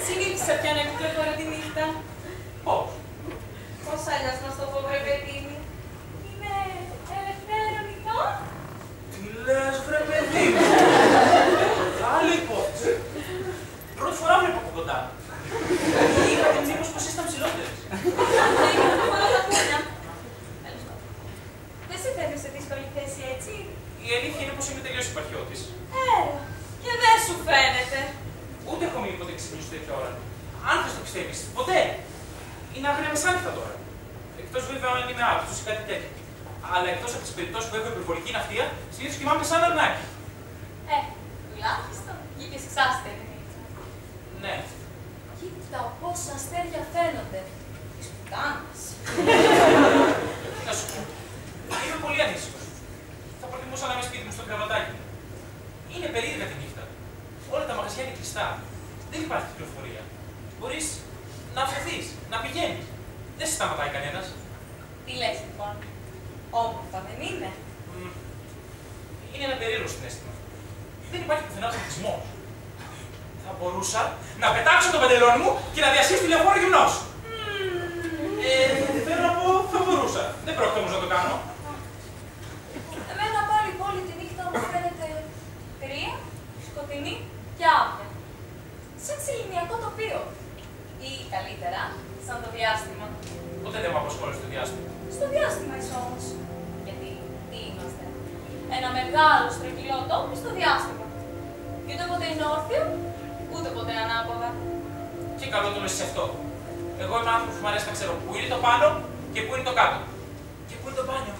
Συνήθισα πια να κυκλοφορώ τη νύχτα. Πώς. Πώς αλλιώς να στο πω, βρε παιδί μου. Είναι ελευθερωνικό. Τι λες, βρε παιδί μου. Άλλη υπόθεση. Πρώτη φορά βλέπω από κοντά. Είχατε μήπως πως ήσταν ψηλότερες. Δεν σε φέρνει σε δύσκολη θέση, έτσι. Η αλήθεια είναι πως είμαι τελείως υπαρχιώτης. Και δεν σου φαίνεται. Ούτε έχω μείνει ποτέ ξυπνήσω τέτοια ώρα. Αν θες το πιστεύεις, ποτέ. Είναι άγρια μεσάνυχτα τώρα. Εκτός βέβαια αν είμαι άρρωστος ή κάτι τέτοιο. Αλλά εκτός από τις περιπτώσεις που έχω υπερβολική ναυτία, συνήθως κοιμάμαι σαν αρνάκι. Τουλάχιστον βγήκες εξάστερη. Ναι. Κοίτα πόσα αστέρια φαίνονται. Της πουτάνας. Να σου πω. Είμαι πολύ ανήσυχος. Θα προτιμούσα να είμαι σπίτι μου στο κρεβατάκι μου. Είναι περίεργα τη νύχτα. Όλα τα μαγαζιά είναι κλειστά. Δεν υπάρχει κυκλοφορία. Μπορείς να αφαιθείς, να πηγαίνεις. Δεν σε σταματάει κανένας. Τι λες λοιπόν. Όμορφα δεν είναι. Είναι ένα περίεργο συναίσθημα. Δεν υπάρχει πουθενά πολιτισμός. Θα μπορούσα να πετάξω το παντελόνι μου και να διασχίσω τη λεωφόρο γυμνός. Θέλω να πω, θα μπορούσα. Δεν πρόκειται όμως να το κάνω. Εμένα πάλι η πόλη τη νύχτα μου φαίνεται κρύα, σκοτεινή και άδεια. Σαν ξυλινιακό τοπίο. Ή καλύτερα, σαν το διάστημα. Ποτέ δεν μου απασχόλησε το διάστημα. Στο διάστημα είσαι όμως. Γιατί τι είμαστε. Ένα μεγάλο στρογγυλό τόπο στο διάστημα. Και ούτε ποτέ είναι όρθιο, ούτε ποτέ ανάποδα. Και καλό το λες σε αυτό. Εγώ είμαι άνθρωπος που μου αρέσει να ξέρω πού είναι το πάνω και πού είναι το κάτω. Και πού είναι το μπάνιο.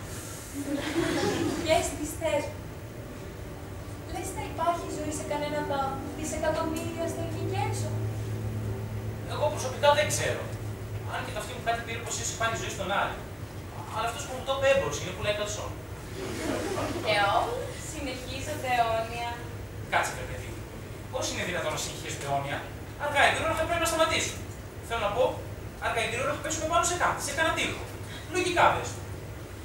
Ποιες τις θες μου. Λες θα υπάρχει ζωή σε κανένα από τα δισεκατομμύρια στην εκεί και έξω. Εγώ προσωπικά δεν ξέρω. Αν και το αυτή μου κάτι πήρε πως ίσως υπάρχει ζωή στον Άρη. Αλλά αυτός που μου το είπε έμπορος είναι που λέει κατσόν. Και όλα συνεχίζονται αιώνια. Κάτσε, παιδί μου. Πώς είναι δυνατόν να συνεχίζονται αιώνια, αργά ή γρήγορα θα πρέπει να σταματήσουν. Θέλω να πω, αργά ή γρήγορα θα πέσουμε πάνω σε κάτι, σε κανένα τοίχο. Λογικά δες.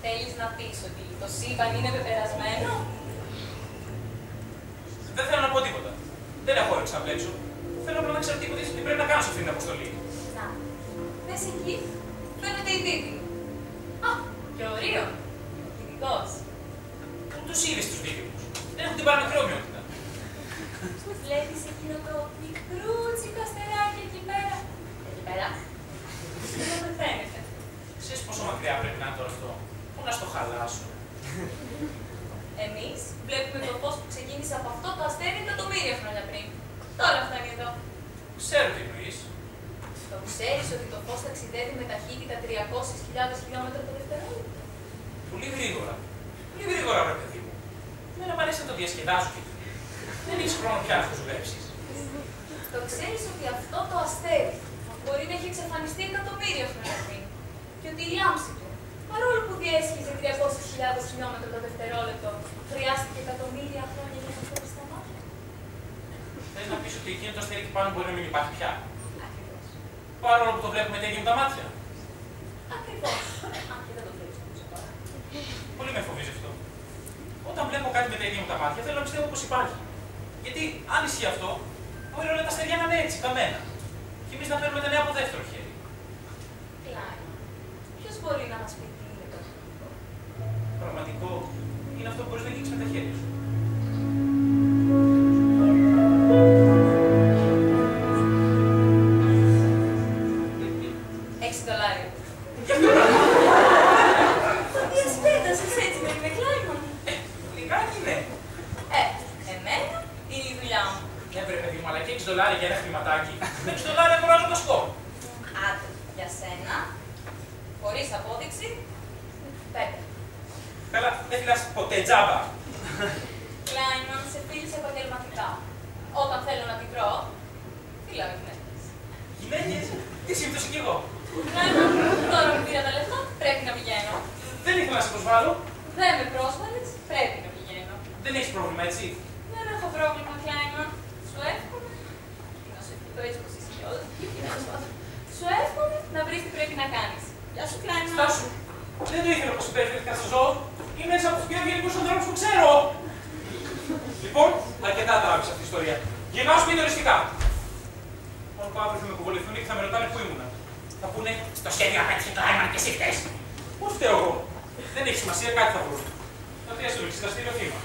Θέλεις να πεις ότι το σύμπαν είναι πεπερασμένο. Δεν θέλω να πω τίποτα. Δεν έχω όρεξη να μπλέξω. Θέλω απλά να ξέρω τι πρέπει να κάνω σε αυτή την αποστολή. Να, δες εκεί, φαίνεται η δίδυμη. Α, και ο Ρίον, ο κυνηγός. Τους είδες τους δίδυμους. Δεν έχουν την παραμικρή ομοιότητα. Βλέπεις εκείνο το μικρούτσικο αστεράκι εκεί πέρα. Εκεί πέρα. Δεν φαίνεται. Ξέρεις πόσο μακριά πρέπει να είναι τώρα αυτό. Πού να στο χαλάσω. Εμείς βλέπουμε το φως που ξεκίνησε από αυτό το αστέρι εκατομμύρια χρόνια πριν. Τώρα φτάνει εδώ. Ξέρω τι εννοείς. Το ξέρεις ότι το φως ταξιδεύει με ταχύτητα 300.000 χιλιόμετρα το δευτερόλεπτο. Πολύ γρήγορα. Πολύ γρήγορα, ρε παιδί μου. Εμένα μου αρέσει να το διασκεδάζω και δεν έχεις χρόνο πια να το ζουλέψεις. Το ξέρεις ότι αυτό το αστέρι μπορεί να έχει εξαφανιστεί εκατομμύρια χρόνια πριν. Και ότι η λάμψη του, παρόλο που διέσχιζε 300.000 χιλιόμετρα το δευτερόλεπτο, χρειάστηκε εκατομμύρια χρόνια για να χωρίσει τα μάτια. Θες να πεις ότι εκείνο το αστέρι εκεί πάνω μπορεί να μην υπάρχει πια. Ακριβώς. Παρόλο που το βλέπουμε τα ίδια με τα μάτια. Ακριβώς. Αν και δεν το βλέπεις όμως τώρα. Πολύ με φοβίζει αυτό. Όταν βλέπω κάτι με τα ίδια μου τα μάτια, θέλω να πιστεύω πως υπάρχει. Γιατί αν ισχύει αυτό, μπορεί όλα τα αστέρια να είναι έτσι, καμένα. Και εμείς να παίρνουμε τα νέα από δεύτερο χέρι. Κλάιν, ποιος μπορεί να μας πει τι είναι το πραγματικό. Πραγματικό είναι αυτό που μπορείς να αγγίξεις με τα χέρια σου. $6. Διασπέτασες έτσι με την Κλάιμαν. Λιγάκι ναι. Εμένα είναι η δουλειά μου. Ναι, βρε παιδί μου, αλλά και $6 για ένα χρηματάκι. Με $6 αγοράζω το σκοπ. Άντε, για σένα, χωρίς απόδειξη, 5. Καλά, δεν φυλάς ποτέ τζάμπα. Κλάιμαν σε φίλησε επαγγελματικά. Όταν θέλω να πικρώ, φύλαγα γυναίκες. Γυναίκες, τι σύμπτωση κι εγώ. Κλάιμαν, τώρα που πήρα τα λεφτά, πρέπει να πηγαίνω. Δεν ήθελα να σε προσβάλλω. Δεν με πρόσβαλες, πρέπει να πηγαίνω. Δεν έχεις πρόβλημα, έτσι. Δεν έχω πρόβλημα, Κλάιμαν. Σου εύχομαι. Να σου ευχηθώ έτσι πως είσαι κιόλας. Σου εύχομαι να βρεις τι πρέπει να κάνεις. Γεια σου, Κλάιμαν. Στάσου. Δεν το ήθελα πως συμπεριφέρθηκα στο ζώο. Είμαι ένας από τους πιο ευγενικούς ανθρώπους που ξέρω. Λοιπόν, αρκετά τα άκουσα αυτή η ιστορία. Γυρνάω σπίτι οριστικά. Μόνο που αύριο θα με κουβοληθούν και θα με ρωτάνε πού ήμουνα. Θα πούνε στο σχέδιο απέτυχε το Άιμαν και εσύ φταίς. Πώς φταίω εγώ. Δεν έχει σημασία, κάτι θα βρουν. Θα πιάσουν εξεταστήριο θύμα.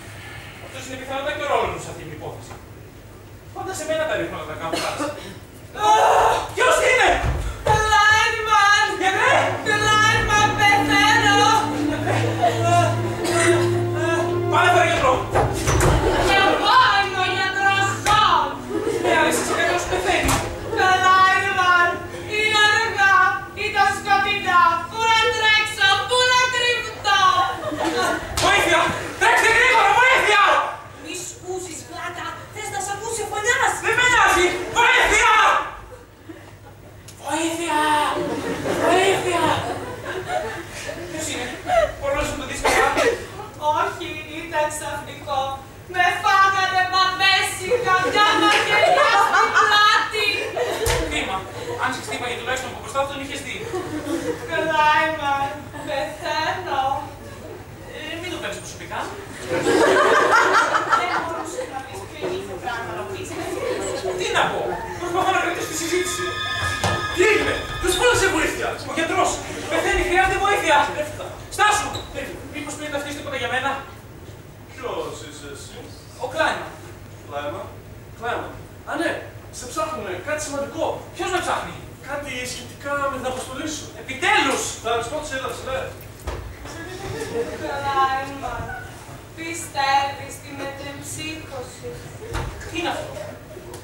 Αυτός είναι πιθανότατα και ο ρόλος μου σε αυτή την υπόθεση. Πάντα σε μένα τα ρίχνω να τα κάνω θάλασσα. Ποιος είναι! Κλάιμαν! Γιατρέ! Κλάιμαν, πεθαίνω! Πάμε φέρε γιατρό! Και εγώ είμαι ο γιατρός Ζων! Ναι, αλλά εσύ είσαι κάποιος που πεθαίνει. Κλάιμαν! Είναι αργά! Ήταν σκοτεινά! Πού να τρέξω! Πού να κρυφτώ! Βοήθεια! Τρέξτε γρήγορα, βοήθεια! Μη σκούσεις, βλάκα. Θες να σ' ακούσει ο φωνιάς. Δεν με νοιάζει! Βοήθεια! Βοήθεια! Βοήθεια! Ποιος είναι? Μπορείς να το δεις καλά? Όχι, ήταν ξαφνικό. Με φάγανε μανέσικα, μια μαγειριά στην πλάτη. Κρίμα. Αν σε χτύπαγε τουλάχιστον από μπροστά τον είχες δει. Κλάιμαν, πεθαίνω. Μην το παίρνεις προσωπικά. ακουστικά. Δεν μπορούσε να πεις ποιο είναι πράγμα να πεις. Τι να πω, προσπαθώ να κρατήσω τη συζήτηση. Τι έγινε, ποιος φώνασε βοήθεια. Ο γιατρός, πεθαίνει, χρειάζεται βοήθεια. Στάσου, μήπως πριν να φτιάξει τίποτα για μένα. Ποιος είσαι εσύ? Ο Κλάιμα. Κλάιμα. Α, ναι, σε ψάχνουνε, κάτι σημαντικό. Ποιος με ψάχνει. Κάτι σχετικά με την αποστολή σου. Επιτέλους. Θα αριστώ τις είδας, ναι. Κλάιμα, πιστεύεις στη μετεμψύχωση? Τι είναι αυτό.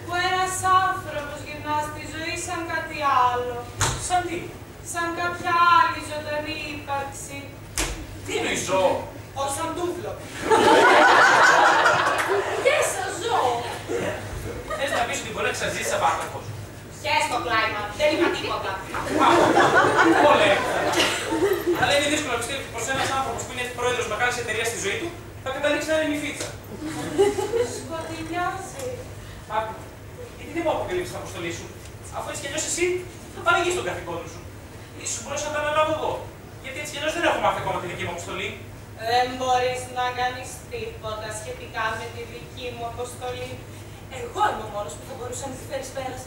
Που ένας άνθρωπος γυρνά στη ζωή σαν κάτι άλλο. Σαν τι. Σαν κάποια άλλη ζωντανή ύπαρξη. Τι είναι η ζώο. Ως αντούβλο. Και σαν ζώο. Θες να πεις ότι μπορεί να ξαζήσεις απάνθρωπος. Χες το Κλάιμα, δεν είπα τίποτα. Πολύ. Αλλά είναι δύσκολο να πιστεύει πως ένας άνθρωπος που είναι πρόεδρος μεγάλης εταιρείας στη ζωή του θα καταλήξει να είναι νηφίτσα. Σκοτεινιάζει. Άκου, γιατί δεν μου αποκαλύψεις την αποστολή σου, αφού έτσι κι αλλιώς εσύ θα πανηγείς τον καθηκόντο σου. Ίσως μπορείς να τα αναλάβω εγώ. Γιατί έτσι κι αλλιώς δεν έχω μάθει ακόμα τη δική μου αποστολή. Δεν μπορείς να κάνεις τίποτα σχετικά με τη δική μου αποστολή. Εγώ είμαι ο μόνος που θα μπορούσε να τη φέρεις πέρας.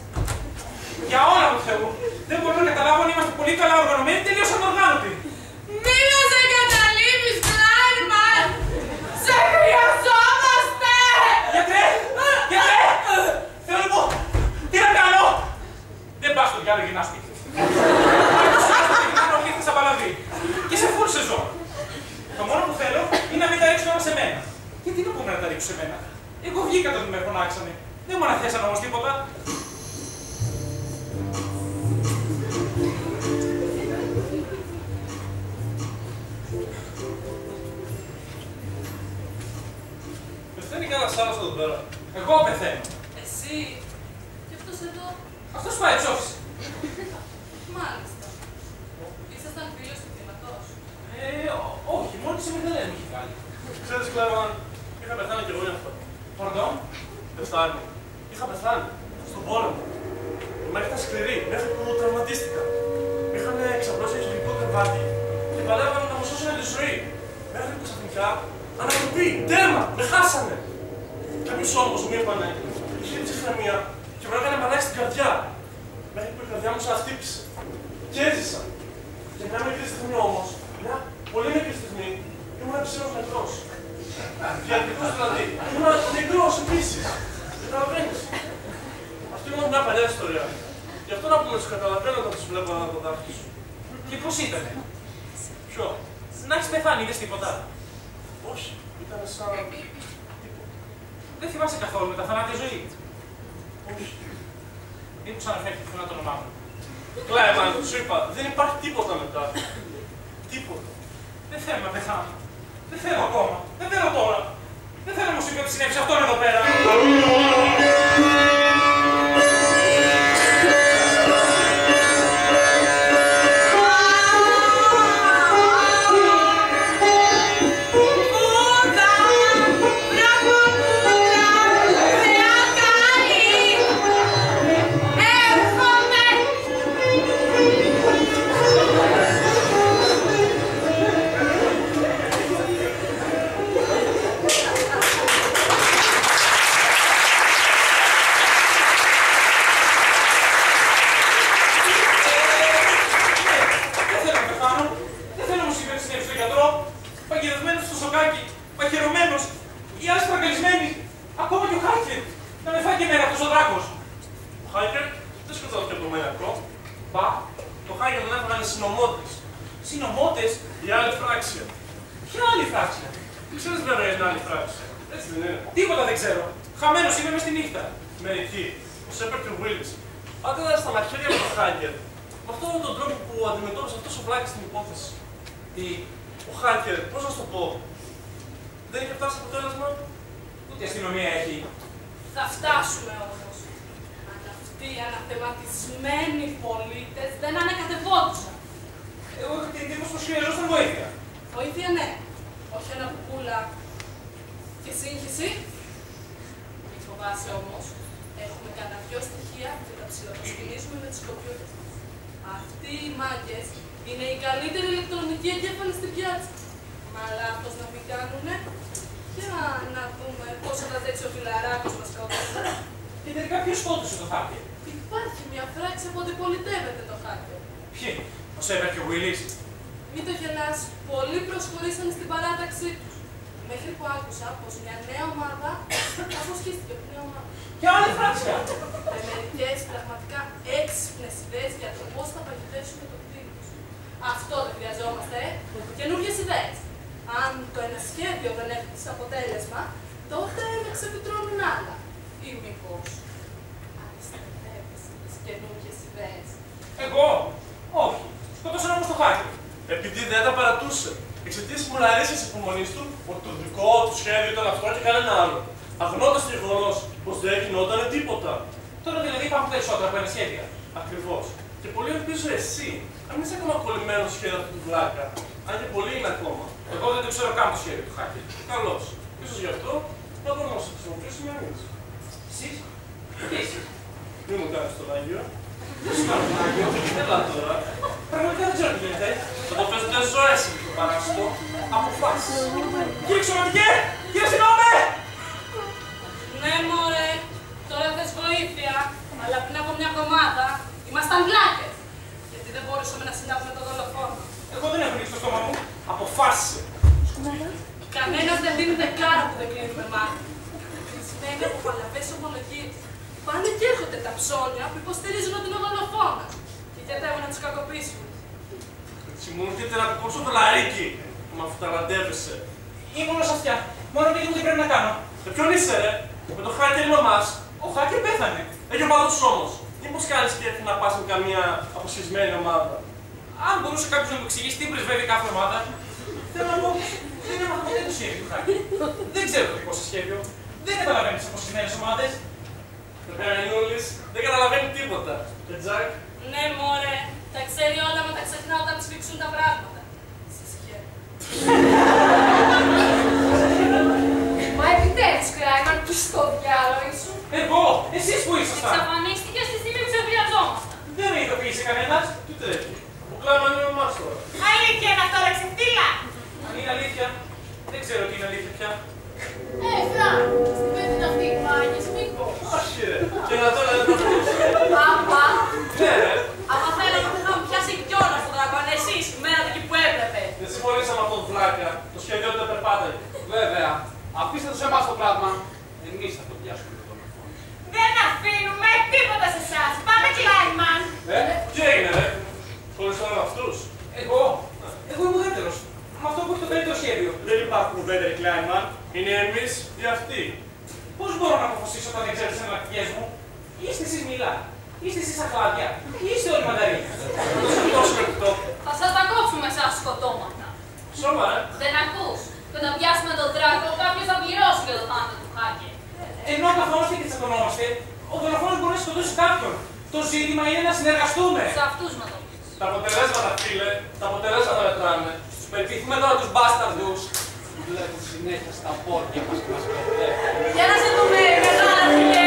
Για όλα του Θεού, δεν μπορώ να καταλάβω αν είμαστε πολύ καλά οργανωμένοι ή τελείως ανοργάνωτοι. Μη μας εγκαταλείπεις, Κλάιμα! Σε χρειαζόμαστε! Γιατρέ! Γιατρέ! Θεέ μου! Τι να κάνω! Δεν πας στο διάλογο γυρνά σπίτι. Να ολίθεις σαν παλαβή. Και σε φουλ σεζόν. Το μόνο που θέλω είναι να μην τα ρίξουν όλα σε μένα. Γιατί να πούμε να τα ρίξουν σε μένα. Εγώ βγήκα τότε με φωνάξανε. Δεν μου αναθέσαν όμως τίποτα. Πεθαίνει κανένας άλλος εδώ πέρα. Εγώ πεθαίνω. Εσύ. Και αυτός εδώ. Αυτός πάει ψόφισε. Μάλιστα. Ήσασταν φίλος του θύματος. Όχι, μόνο τη Μιγδαλένα μου είχε βγάλει. Ξέρεις, Κλάιμα, είχα πεθάνει κι εγώ γι' αυτό. Πορντών. Δεν φτάνει. Είχα πεθάνει. Στον πόλεμο. Η μάχη ήταν σκληρή, μέχρι που τραυματίστηκα. Με είχαν εξαπλώσει χειρουργικό κρεβάτι και παλεύανε να μου σώσουν τη ζωή. Μέχρι που ξαφνικά ανατροπή, τέρμα, με χάσανε. Κάποιος όμως μου είπανε, είχε τη ψυχραιμία και μου έκανε μαλάκι στην καρδιά. Μέχρι που η καρδιά μου ξαναχτύπησε. Και έζησα. Και μια μικρή στιγμή όμως, μια πολύ μικρή στιγμή, ήμουν ψηλός νεκρός. Διατρικός δηλαδή. Ήμουν νεκρός επίσης. Καταλαβαίνεις. Αυτή είναι μια παλιά ιστορία. Γι' αυτό να πούμε στους καταλαβαίνω όταν τους βλέπω να το δάχτυλο σου. Και πώς ήτανε. Ποιο? Να έχεις πεθάνει, είδες τίποτα. Όχι. Ήταν σαν... τίποτα. Δεν θυμάσαι καθόλου με τα θανάτια ζωή. Όχι. Μήπως αναφέρει πουθενά το όνομά μου. Κλάιμα, σου είπα, δεν υπάρχει τίποτα μετά. Τίποτα. Δεν θέλω να πεθάνω. Δεν θέλω ακόμα. Δεν θέλω τώρα. Δεν θέλω να μου συμβεί ότι συνέβη σε αυτόν εδώ πέρα. Συνομότες. Η άλλη φράξια. Ποια άλλη φράξια. Ξέρεις βέβαια είναι άλλη φράξια. Έτσι δεν είναι. Τίποτα δεν ξέρω. Χαμένος είμαι μες στη νύχτα. Μερικοί. Ο Σέπερτ Willis. Άντε να στα μαχαίρια με τον Χάκερ. Με αυτόν τον τρόπο που αντιμετώπισε αυτός ο βλάκης στην υπόθεση. Τι. Ο Χάκερ, πώς να σου το πω. Δεν είχε φτάσει αποτέλεσμα. Ούτε αστυνομία έχει. Θα φτάσουμε όμως. Αλλά αυτοί οι αναθεματισμένοι πολίτες δεν ανακατευόντουσαν. Εγώ έχω την εντύπωση πως χρειαζόταν βοήθεια. Βοήθεια ναι. Όχι ένα κουκούλα και σύγχυση. Μη φοβάσαι όμως. Έχουμε κανένα δυο στοιχεία και τα ψιλοπροσκυνήσουμε με τις κοπιούτερες. Αυτοί οι μάγκες είναι οι καλύτεροι ηλεκτρονικοί εγκέφαλοι στην πιάτσα. Αλλά αυτός να μην κάνουνε. Για να δούμε πώς θα τα τέτοιο φιλαράκος μας σκοτώσει. Και τελικά ποιος σκότωσε το χάρτη? Υπάρχει μια φράξη από ότι πολιτεύεται το χάρτη. Ποιοι? Ο Σέβερ και ο Βουίλης. Μην το γελάς, πολλοί προσχωρήσαν στην παράταξή τους. Μέχρι που άκουσα πως μια νέα ομάδα αποσχίστηκε από μια ομάδα. Και άλλη φράτσια. Με μερικές πραγματικά έξυπνες ιδέες για το πώς θα παγιδεύσουμε το κτίριο τους. Αυτό δεν χρειαζόμαστε, καινούργιες ιδέες. Αν το ένα σχέδιο δεν έχει σε αποτέλεσμα, τότε να ξεπιτρώνουν άλλα. Ή μήπως αριστερεύεσαι τις καινούργιες ιδέες. Εγώ? Όχι. Σκότωσαν όμως το χάρτη. Επειδή δεν τα παρατούσε. Εξαιτίας της μουλαρίσιας υπομονής του, ότι το δικό του σχέδιο ήταν αυτό και κανένα άλλο. Αγνώντας το γεγονός πως δεν γινόταν τίποτα. Τώρα δηλαδή υπάρχουν περισσότερα από ένα σχέδιο. Ακριβώς. Και πολύ ελπίζω εσύ, αν είσαι ακόμα κολλημένο στο σχέδιο αυτού του βλάκα, αν και πολύ είναι ακόμα. Εγώ δεν το ξέρω καν το σχέδιο του χάρτη. Καλώς. Ίσως γι' αυτό να μπορούμε να σε χρησιμοποιήσουμε εμείς. Εσείς? Τι εσείς? Μην μου κάνεις το Άγιο. Δεν σου κάνω τον Άγιο. Έλα τώρα. Πραγματικά δεν ξέρω τι γίνεται. Θα το πες 2 ώρες το παράστο. Αποφάσεις. Κύριε Ξωματικέ! Κύριε συγγνώμη! Ναι, μωρέ, τώρα θες βοήθεια, αλλά πριν από μια εβδομάδα ήμασταν βλάκες. Γιατί δεν μπορούσαμε να συνδάβουμε τον δολοφόνο. Εγώ δεν έχω ανοίξει το στόμα μου. Αποφάσισε. Κανένας δεν δίνει δεκάρα που δεν κλείνουμε μάτι. Σημαίνει από παλαβές ομολογίες. Πάνε και έρχονται τα ψώνια που υποστηρίζουν ότι είναι ο δολοφόνος. Και γιατεύουν να τους κακοποιήσουν. Έτσι μου έρχεται να του κόψω το λαρίκι. Μα αφού ταλαντεύεσαι. Είμαι όλος αυτιά. Μόνο επειδή μου τι πρέπει να κάνω. Με ποιον είσαι, ρε? Με το χάκερ είναι μαμάς. Ο Χάκερ πέθανε. Έχει ο παδός όμως. Μήπως κάνεις σκέφτη να πας με καμία αποσχισμένη ομάδα. Αν μπορούσε κάποιος να μου εξηγήσει τι πρεσβεύει κάθε ομάδα, θέλω να πω, δεν έμαθα ποτέ το σχέδιο του Χάκερ. Δεν ξέρω το δικό σας σχέδιο. Δεν καταλαβαίνει τις αποσχισμένες ομάδες. Ο Κανιούλης δεν καταλαβαίνει τίποτα. Και Τζακ. Ναι, μωρέ, τα ξέρει όλα, μα τα ξεχνά όταν σφίξουν τα πράγματα. Σε σχέδιο. Μα επιτέλους, Κράιμαν, που στο διάλογο ήσουν. Εγώ! Εσείς που ήσασταν! Εξαφανίστηκε στη στιγμή που σε βιαζόμασταν. Δεν με ειδοποίησε κανένας. Τι τρέχει. Ο Κλάιμαν είναι ο μας τώρα. Αλήθεια είναι αυτό, ρε ξεφτύλα! Αν είναι αλήθεια, δεν ξέρω τι είναι αλήθεια πια. Φραν, στην πέμπτη αυτή, μάγες, μήπως. Όχι ρε. Και να τώρα δεν το ακούσει. Άμα, Ναι ρε. Άμα θέλαμε θα είχαμε πιάσει κιόλας τον δράκον, εσείς, μένατε εκεί που έπρεπε. Δεν συμφωνήσαμε με αυτόν τον βλάκα. Το σχέδιο του περπάταγε. Βέβαια, αφήστε το σε εμάς το πράγμα. Εμείς θα το πιάσουμε το δολοφόνο. Δεν αφήνουμε τίποτα σε εσάς. Πάμε, Κλάιμαν. Τι έγινε ρε. Χωρίς τώρα αυτούς. Εγώ είμαι ουδέτερος. Με αυτό που έχει το καλύτερο σχέδιο. Δεν υπάρχουν ουδέτεροι Κλάιμαν. Είναι εμείς ή αυτοί. Πώς μπορώ να αποφασίσω όταν δεν ξέρω τις εναλλακτικές μου? Είστε εσείς μιλά. Είστε εσείς αχλάδια. Είστε όλοι μανταρίνοι. Το σκοτώσω λεπτό. Θα σας τα κόψουμε εσάς σκοτώματα. Σώμα Δεν ακούς. Και όταν πιάσουμε τον δράκο, κάποιος θα πληρώσει για το θάνατο του Χάκερ. Ενώ καθόμαστε και τσακωνόμαστε, ο δολοφόνος μπορεί να σκοτώσει κάποιον. Το ζήτημα είναι να συνεργαστούμε. Σε αυτούς να το πεις. Τα αποτελέσματα, φίλε, τα αποτελέσματα μετράνε. Τους πετύχουμε τώρα τους μπάσταρδους. Βλέπουν συνέχεια στα πόδια μας και μας μπερδεύουν. Για να σε δούμε, μεγάλα φίλε.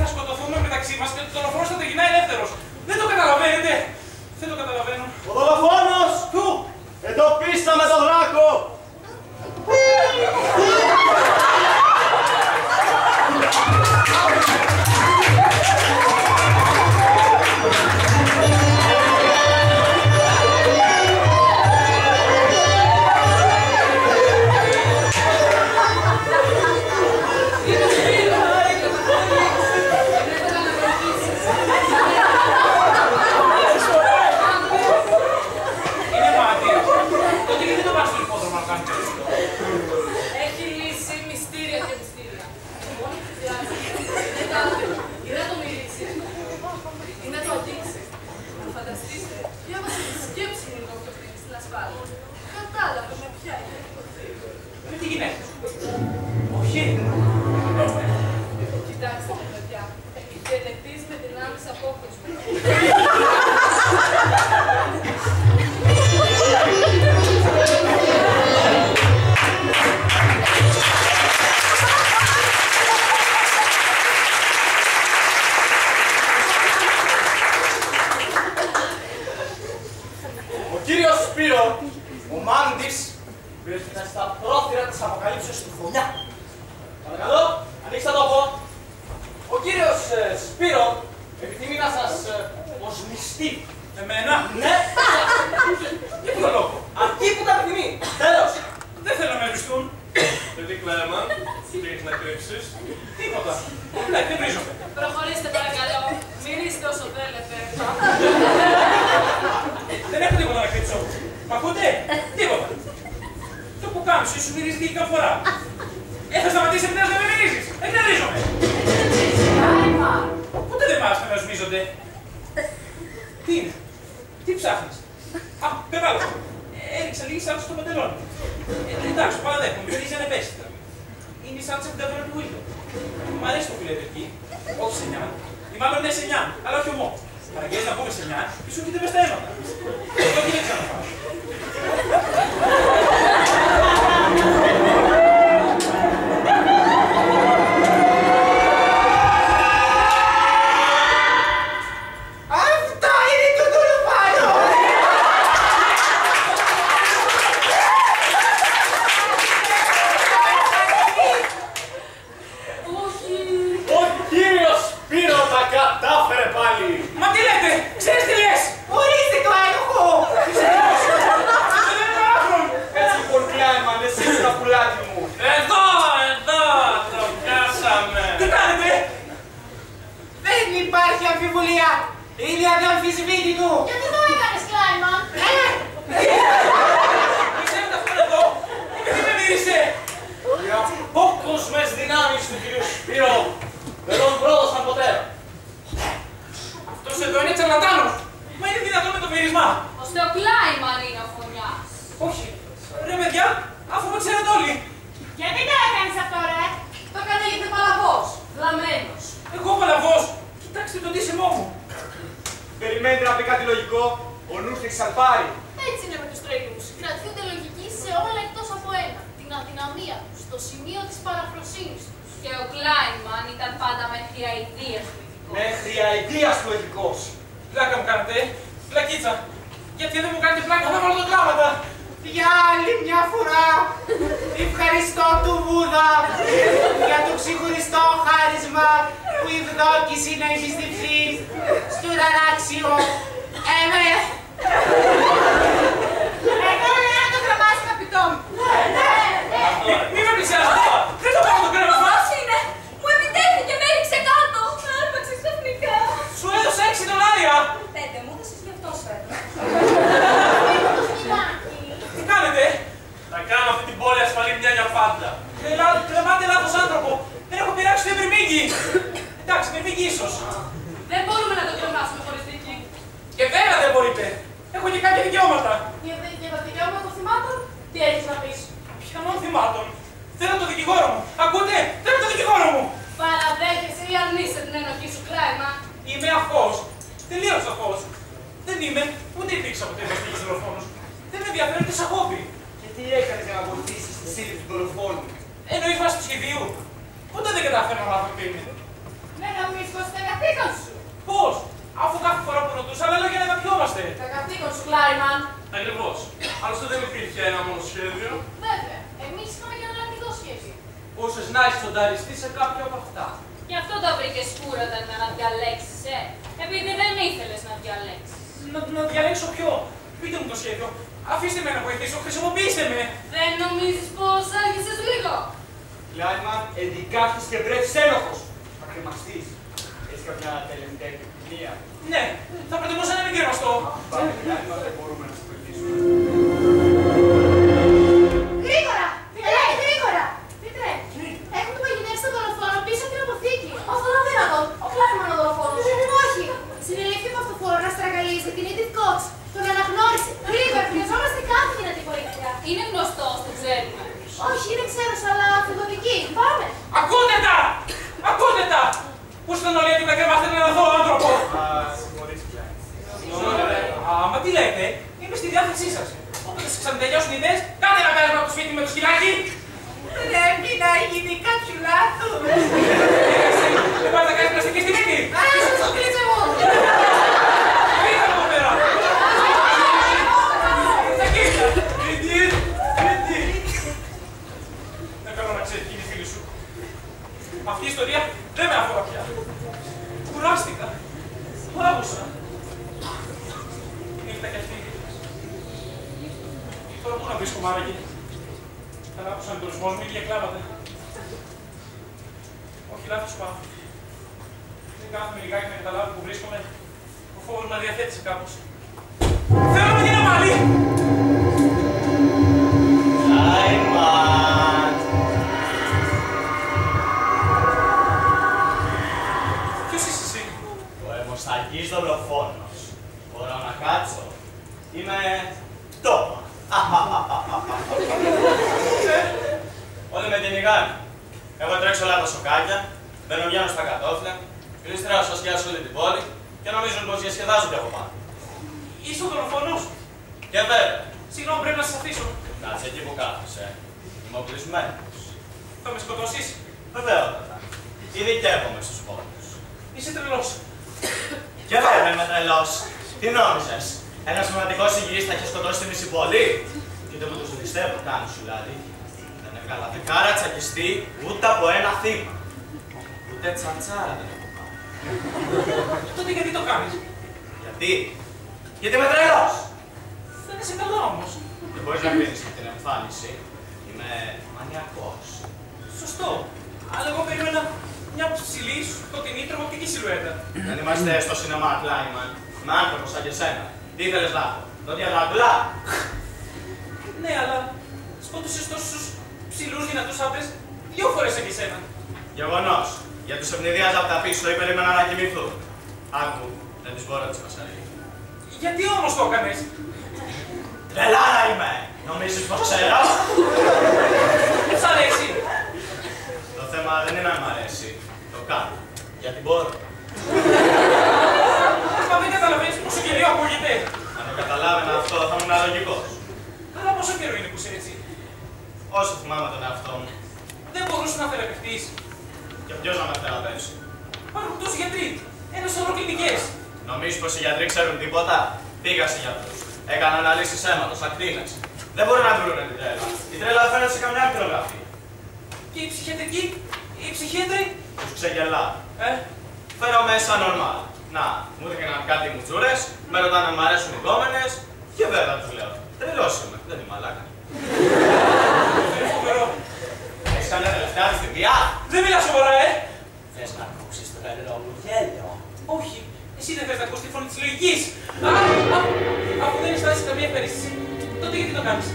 Θα σκοτωθούμε μεταξύ μας και ο δολοφόνος θα γυρνάει ελεύθερος. Δεν το καταλαβαίνετε. Δεν το καταλαβαίνω. Ο δολοφόνος του! Εντοπίσαμε τον δράκο! Είναι μάτι. Τότε γιατί το πάλι. Κατάλαβα με ποια είναι. Με τη γυναίκα σου. Όχι. Κοιτάξτε, παιδιά. Γενετής με δυνάμεις απόκοσμου. Ο κύριος Σπύρο, ο Μάντης, βρίσκεται στα πρόθυρα της αποκαλύψεως του Φωμιά. Παρακαλώ, ανοίξτε το τόπο. Ο κύριος Σπύρο επιθυμεί να σας οσμιστεί. Εμένα. Ναι, Για ποιο λόγο. αρκεί που τα επιθυμεί. Τέλος. Δεν θέλω να με βριστούν. Γιατί κλάμα, τι έχεις να κρύψεις? Τίποτα. Ναι, δεν βρίζομαι. Προχωρήστε παρακαλώ. Μυρίζετε όσο θέλετε. Δεν έχω τίποτα να κρύψω. Μ' ακούτε? Τίποτα. Το που κάμψει σου μυρίζει και κάθε φορά. Θα σταματήσει επιτέλους να με μυρίζεις. Εκνευρίζομαι. Ποτέ δεν μ' άρεσε να με οσμίζονται. Τι είναι? Τι ψάχνεις? Α, πεβάλλω. Έριξα λίγη σάλτσα στο παντελόνι. Εντάξει, παραδέχομαι, με μυρίζει ανεπαίσθητα. Είναι η σάλτσα που τα φέρω του Βίλιο. Μ' αρέσει το φιλέτο εκεί. Όχι σενιάν. Ή μάλλον ναι σενιάν, αλλά όχι ομό. Παραγγέλνεις να πούμε σενιάν και σου έρχεται μες στα αίματα. Εγώ τι δεν ξαναφάω. Αυτό είναι το κολοφάνο! Όχι. Ο κύριος Σπύρο τα κατάφερε πάλι! Μα τι λέτε, ξέρεις τι λες. Ορίστε το ένοχο! Δεν είναι άκρον. Έτσι λοιπόν Κλάιμαν, εσύ είσαι τα πουλάκι μου! Εδώ, το πιάσαμε. Τι κάνετε? Δεν υπάρχει αμφιβολία! Είναι αδιαμφισβήτητο! Γιατί το έκανες, Κλάιμαν? Ξέρετε αυτόν εδώ. Γιατί με μύρισε. Οι απόκοσμες δυνάμεις του κυρίου Σπύρο δεν τον πρόδωσαν ποτέ! Αυτός εδώ είναι τσαρλατάνος. Μα είναι δυνατόν με το μύρισμα. Ώστε ο Κλάιμαν είναι ο Φωνιάς. Όχι. Ρε παιδιά, αφού με ξέρετε όλοι. Γιατί το έκανες αυτό, ρε? Το έκανε γιατί παλαβός. Βλαμμένος. Εγώ παλαβός. Κοιτάξτε τον τίσιμό μου. Περιμένετε να πει κάτι λογικό, ο νους θα εξαλπάρει. Έτσι είναι με τους τρελούς. Κρατιούνται λογικοί σε όλα εκτός από ένα. Την αδυναμία τους, στο σημείο της παραφροσύνης τους. Και ο Κλάιμαν ήταν πάντα μέχρι αηδίας του ειδικό. Μέχρι αηδίας λογικός. Πλάκα μου κάνετε, πλακίτσα. Γιατί δεν μου κάνετε πλάκα να βάλω τα κλάματα. Για άλλη μια φορά ευχαριστώ του Βούδα για το ξεχωριστό χάρισμα που ευδόκησε να εμπιστευτεί στον ανάξιο εμέ. Εγώ λέω να το γραμμάς, καπιτόν. Μη με πλησιάζετε. Δεν το κάνω το κρέμασμα. Πώς είναι! Μου επιτέθηκε, με έριξε κάτω! Άρπαξε ξαφνικά! Σου έδωσα 6 δολάρια. 5 μου έδωσες γι' αυτό σφαίρα. Τι κάνετε? Θα κάνω αυτή την πόλη ασφαλή μια για πάντα. Κρεμάτε λάθος άνθρωπο. Δεν έχω πειράξει το ευρυμίγκι. Εντάξει, με μίγκι ίσως. Δεν μπορούμε να το κρεμάσουμε χωρίς δίκη. Και βέβαια δεν μπορείτε. Έχω και κάποια δικαιώματα. Για τα δικαιώματα των θυμάτων, τι έχεις να πεις? Πιανών θυμάτων. Θέλω το δικηγόρο μου. Ακούτε? Θέλω το δικηγόρο μου. Παραδέχεσαι ή αρνείσαι την ενοχή σου, Κλάιμαν? Είμαι αφός. Τελείως αφός. Δεν είμαι, ούτε υπήρξα ποτέ μεστικής δολοφόνος. Δεν με ενδιαφέρει ούτε σαν χόμπι. Και τι έκανες για να βοηθήσεις στη σύλληψη του δολοφόνου? Εννοείς βάσει του σχεδίου. Ποτέ δεν κατάφερα να μάθω τι είναι. Δεν νομίζεις πως είναι καθήκον σου. Πώς? Αφού κάθε φορά που ρωτούσα, αλλά λέω για να αγαπιόμαστε. Τα καθήκον σου, Κλάιμαν. Ακριβώς. Άλλωστε δεν υπήρχε ένα μόνο σχέδιο. Βέβαια, εμείς είχαμε και ένα αρνητικό σχέδιο. Μπορούσες να είσαι σονταριστή σε κάποιο από αυτά. Γι' αυτό το βρήκες σκούρα όταν ήταν να διαλέξεις, Επειδή δεν ήθελες να διαλέξεις. Να διαλέξω ποιο. Πείτε μου το σχέδιο. Αφήστε με να βοηθήσω, χρησιμοποιήστε με. Δεν νομίζεις πως άργησες λίγο? Κλάιμαν, εντικάφτης και βρέθης ένοχος. Θα κρεμαστείς. Έχεις κάποια τελευταία επιθυμία? Ναι, θα προτιμούσα να μην κρεμαστώ. Πάμε Κλάιμαν, δεν μπορούμε να σε βοηθήσουμε. Γρήγορα! Γρήγορα! Τι τρέχει? Έχουν του παγιδεύσει τον δολοφόνο πίσω από την αποθήκη. Αυτό είναι αδύνατο. Ο Κλάιμαν ο δολοφόνος. Όχι! Συνελήφθη από αυτοφόρο να στραγγαλίζει την Edith Cox. Τον αναγνώρισε. Γρήγορα, χρειαζόμαστε κάτι. όλοι έτοιμοι να κρεμάστε έναν αθώο άνθρωπο. Συγχωρείς πια. Μα τι λέτε, είμαι στη διάθεσή σας. Όποτε σας ξανατελειώσουν οι ιδέες, κάντε ένα πέρασμα από το σπίτι με το σκυλάκι. Πρέπει να γίνει κάποιο λάθος. Δεν πάει να κάνεις πλαστική στη μύτη. Άσε το κλείτσε μου. Πείτε από εδώ πέρα. Τσακίσια. Μύτη. Δεν θέλω να ξέρει εκείνη η φίλη σου. Αυτή η ιστορία δεν με αφορά πια. Κουράστηκα. Πάγωσα. Ήρθα κι αυτή. Τώρα πού να βρίσκομαι άραγε. Θα άκουσαν τον τουρισμό μου, ίδια κλάβατε. Όχι λάθος πάω. Δεν κάθομαι λιγάκι να καταλάβω που βρίσκομαι. Ο φόβος με διαθέτησε κάπως. Θέλω να γίνω πάλι! Άιμαν! Ποιος είσαι εσύ? Ο αιμοσταγής δολοφόνος. Μπορώ να κάτσω. Είμαι τόμα. Όλοι με κυνηγάνε. Εγώ τρέξω όλα τα σοκάκια, μπαίνω βγαίνω στα κατόφλια, γλιστράω στα σκιά σε όλη την πόλη και νομίζουν πως διασκεδάζω κι από πάνω. Είσαι ο δολοφόνος? Και βέβαια, Συγγνώμη, πρέπει να σας αφήσω. κάτσε εκεί που κάθεσαι. Είμαι οπλισμένος. Θα με σκοτώσεις. Βεβαίωτατα. Ειδικεύομαι στους πόνους. Είσαι τρελός. Και βέβαια είμαι τρελός. Τι νόμιζες, ένας σημαντικός υγιής θα είχε σκοτώσει τη μισή πόλη? Και το που τους πιστεύω κάνω σουλάδι. Δεν έβγαλα δεκάρα τσακιστή ούτε από ένα θύμα. Ούτε τσαντσάρα δεν έχω πάρει. Τότε γιατί το κάνεις? Γιατί? Γιατί είμαι τρελός. Δεν είσαι καλά όμως. Δεν μπορείς να κρίνεις με την εμφάνιση. Είμαι μανιακός. Σωστό. Αλλά εγώ περίμενα μια ψηλή, σκοτεινή, τρομακτική σιλουέτα. Δεν είμαστε στο σινεμά, Κλάιμαν. Είμαι άνθρωπος σαν και σένα. Τι ήθελες να έχω, νότια δράκουλα? Ναι, αλλά σκότωσες τόσους ψηλούς δυνατούς άντρες 2 φορές σαν και εσένα. Γεγονός. Για τους ευνηδίαζα από τα πίσω ή περίμενα να κοιμηθούν. Άκου, δεν τις μπορώ τις βασαρίες. Γιατί όμως το έκανες? Τρελάρα είμαι! Νομίζεις πως ξέρω? Δεν σ' αρέσει. Το θέμα δεν είναι αν μ' αρέσει. Το κάνω. Γιατί μπορώ. Μα δεν καταλαβαίνεις πόσο γελίο ακούγεται. Αν το καταλάβαινα αυτό θα ήμουν αλογικός. Αλλά πόσο καιρό είναι που είσαι έτσι? Όσο θυμάμαι τον εαυτό μου. Δεν μπορούσε να θεραπευτείς. Και ποιος να με θεραπεύσει? Υπάρχουν τόσοι γιατροί. Ένα σωρό κλινικές. Νομίζεις πως οι γιατροί ξέρουν τίποτα? Πήγα σε γιατρούς. Έκανα αναλύσεις αίματος, ακτίνες. Δεν μπορούν να βρούνε την τρέλα. Η τρέλα φαίνεται σε καμιά ακτινογραφία. Και οι ψυχιατρικοί, οι ψυχίατροι. Τους ξεγελάω. Φέρω μέσα normal. Να, μου έδειχναν κάτι μουτσούρες, με ρωτάνε αν μ' αρέσουν οι γκόμενες και βέβαια τους λέω. Τρελός είμαι, δεν είμαι μαλάκα. Είναι φοβερό. Έχεις καμιά τελευταία δυστημία? Δεν μιλάς σοβαρά, Θες να ακούσεις το καλό μου γέλιο? Όχι. Εσύ δεν θες να ακούσεις τη φωνή της λογικής. Αφού δεν αισθάνεσαι καμία ευχαρίστηση, τότε γιατί το κάνεις?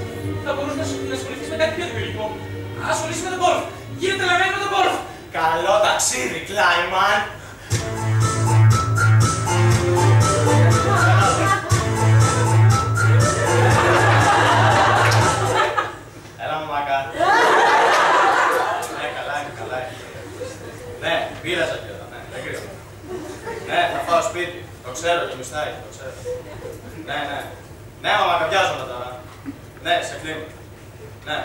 Θα μπορούσες να ασχοληθείς με κάτι πιο δημιουργικό. Ασχοληθείς με τον γκολφ. Γίνε τρελαμένος με τον γκολφ. Καλό ταξίδι, Κλάιμαν! Έλα μου μάκα. Ναι, καλά είναι, καλά είναι. Ναι, πήραζα και εδώ, ναι, δεν κρύβω. Ναι, θα πάω σπίτι. Το ξέρω και μισθάει, το ξέρω. Ναι, ναι. Ναι, μα καπιάζομαι τώρα. Ναι, σε κλείνω. Ναι,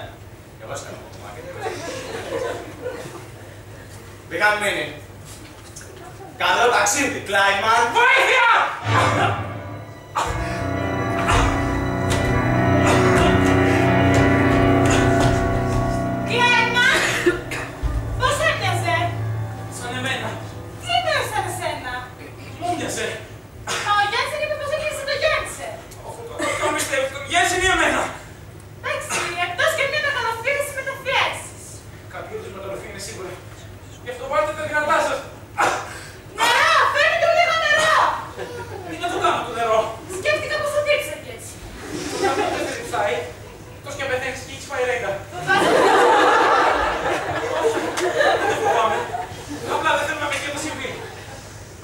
και εγώ σε κλείνω, μάκα. Μη είχαμε μείνει. Καλό ταξίδι, Κλάιμαν! Βοήθεια! Κλάιμαν! Πώς έμοιαζε? Σαν εμένα. Τι εννοείς σαν εσένα? Μου μοιάζε. Μα ο Γιάννης είπε πως έκλεισε το Γιάννησε. Το πιστεύω, το Γιάννης είναι εμένα. Εντάξει, εκτός και μια μεταλοφήρηση μεταφιέσεις. Κάποιο είδους μεταλοφή είναι σίγουρα. Γι' αυτό βάλτε τα δυνατά σας. Νερό! Φέρνει του λίγο νερό! Τι να το κάνω το νερό? Σκέφτηκα πως θα δείξε κι έτσι. Κάποιο δεν τριψάει. Εκτός και αν πεθαίνεις και έχεις φάει ρέγγα. Το βάζω. Δεν φοβάμαι. Απλά δεν θέλω να με το συμβεί.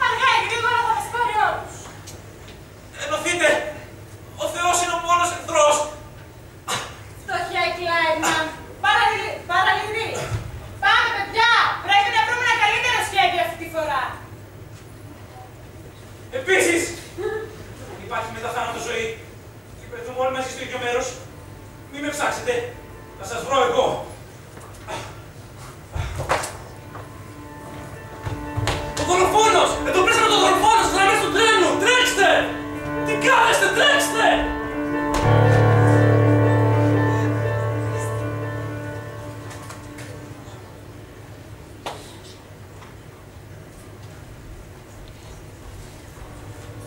Αργά ή γρήγορα θα μας πάρει όλους. Ενωθείτε! Ο Θεός είναι ο μόνος εχθρός. Φτωχιά η Κλάιμαν. Παραλυρή. Πάμε παιδιά. Πρέπει να βρούμε ένα καλύτερο σχέδιο αυτή τη φορά. ίδιο μέρος. Μην με ψάξετε. Θα σας βρω εγώ. Ο δολοφόνος! Εντοπίσαμε τον δολοφόνο στις γραμμές του τρένου! Τρέξτε! Τι κάνεστε, τρέξτε!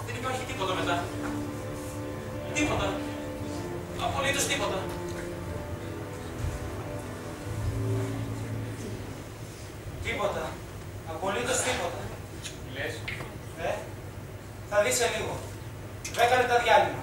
Δεν υπάρχει τίποτα μετά. Τίποτα. Απολύτως τίποτα. Τίποτα. Απολύτως τίποτα. Λες. Θα δεις σε λίγο. 10 λεπτά διάλειμμα.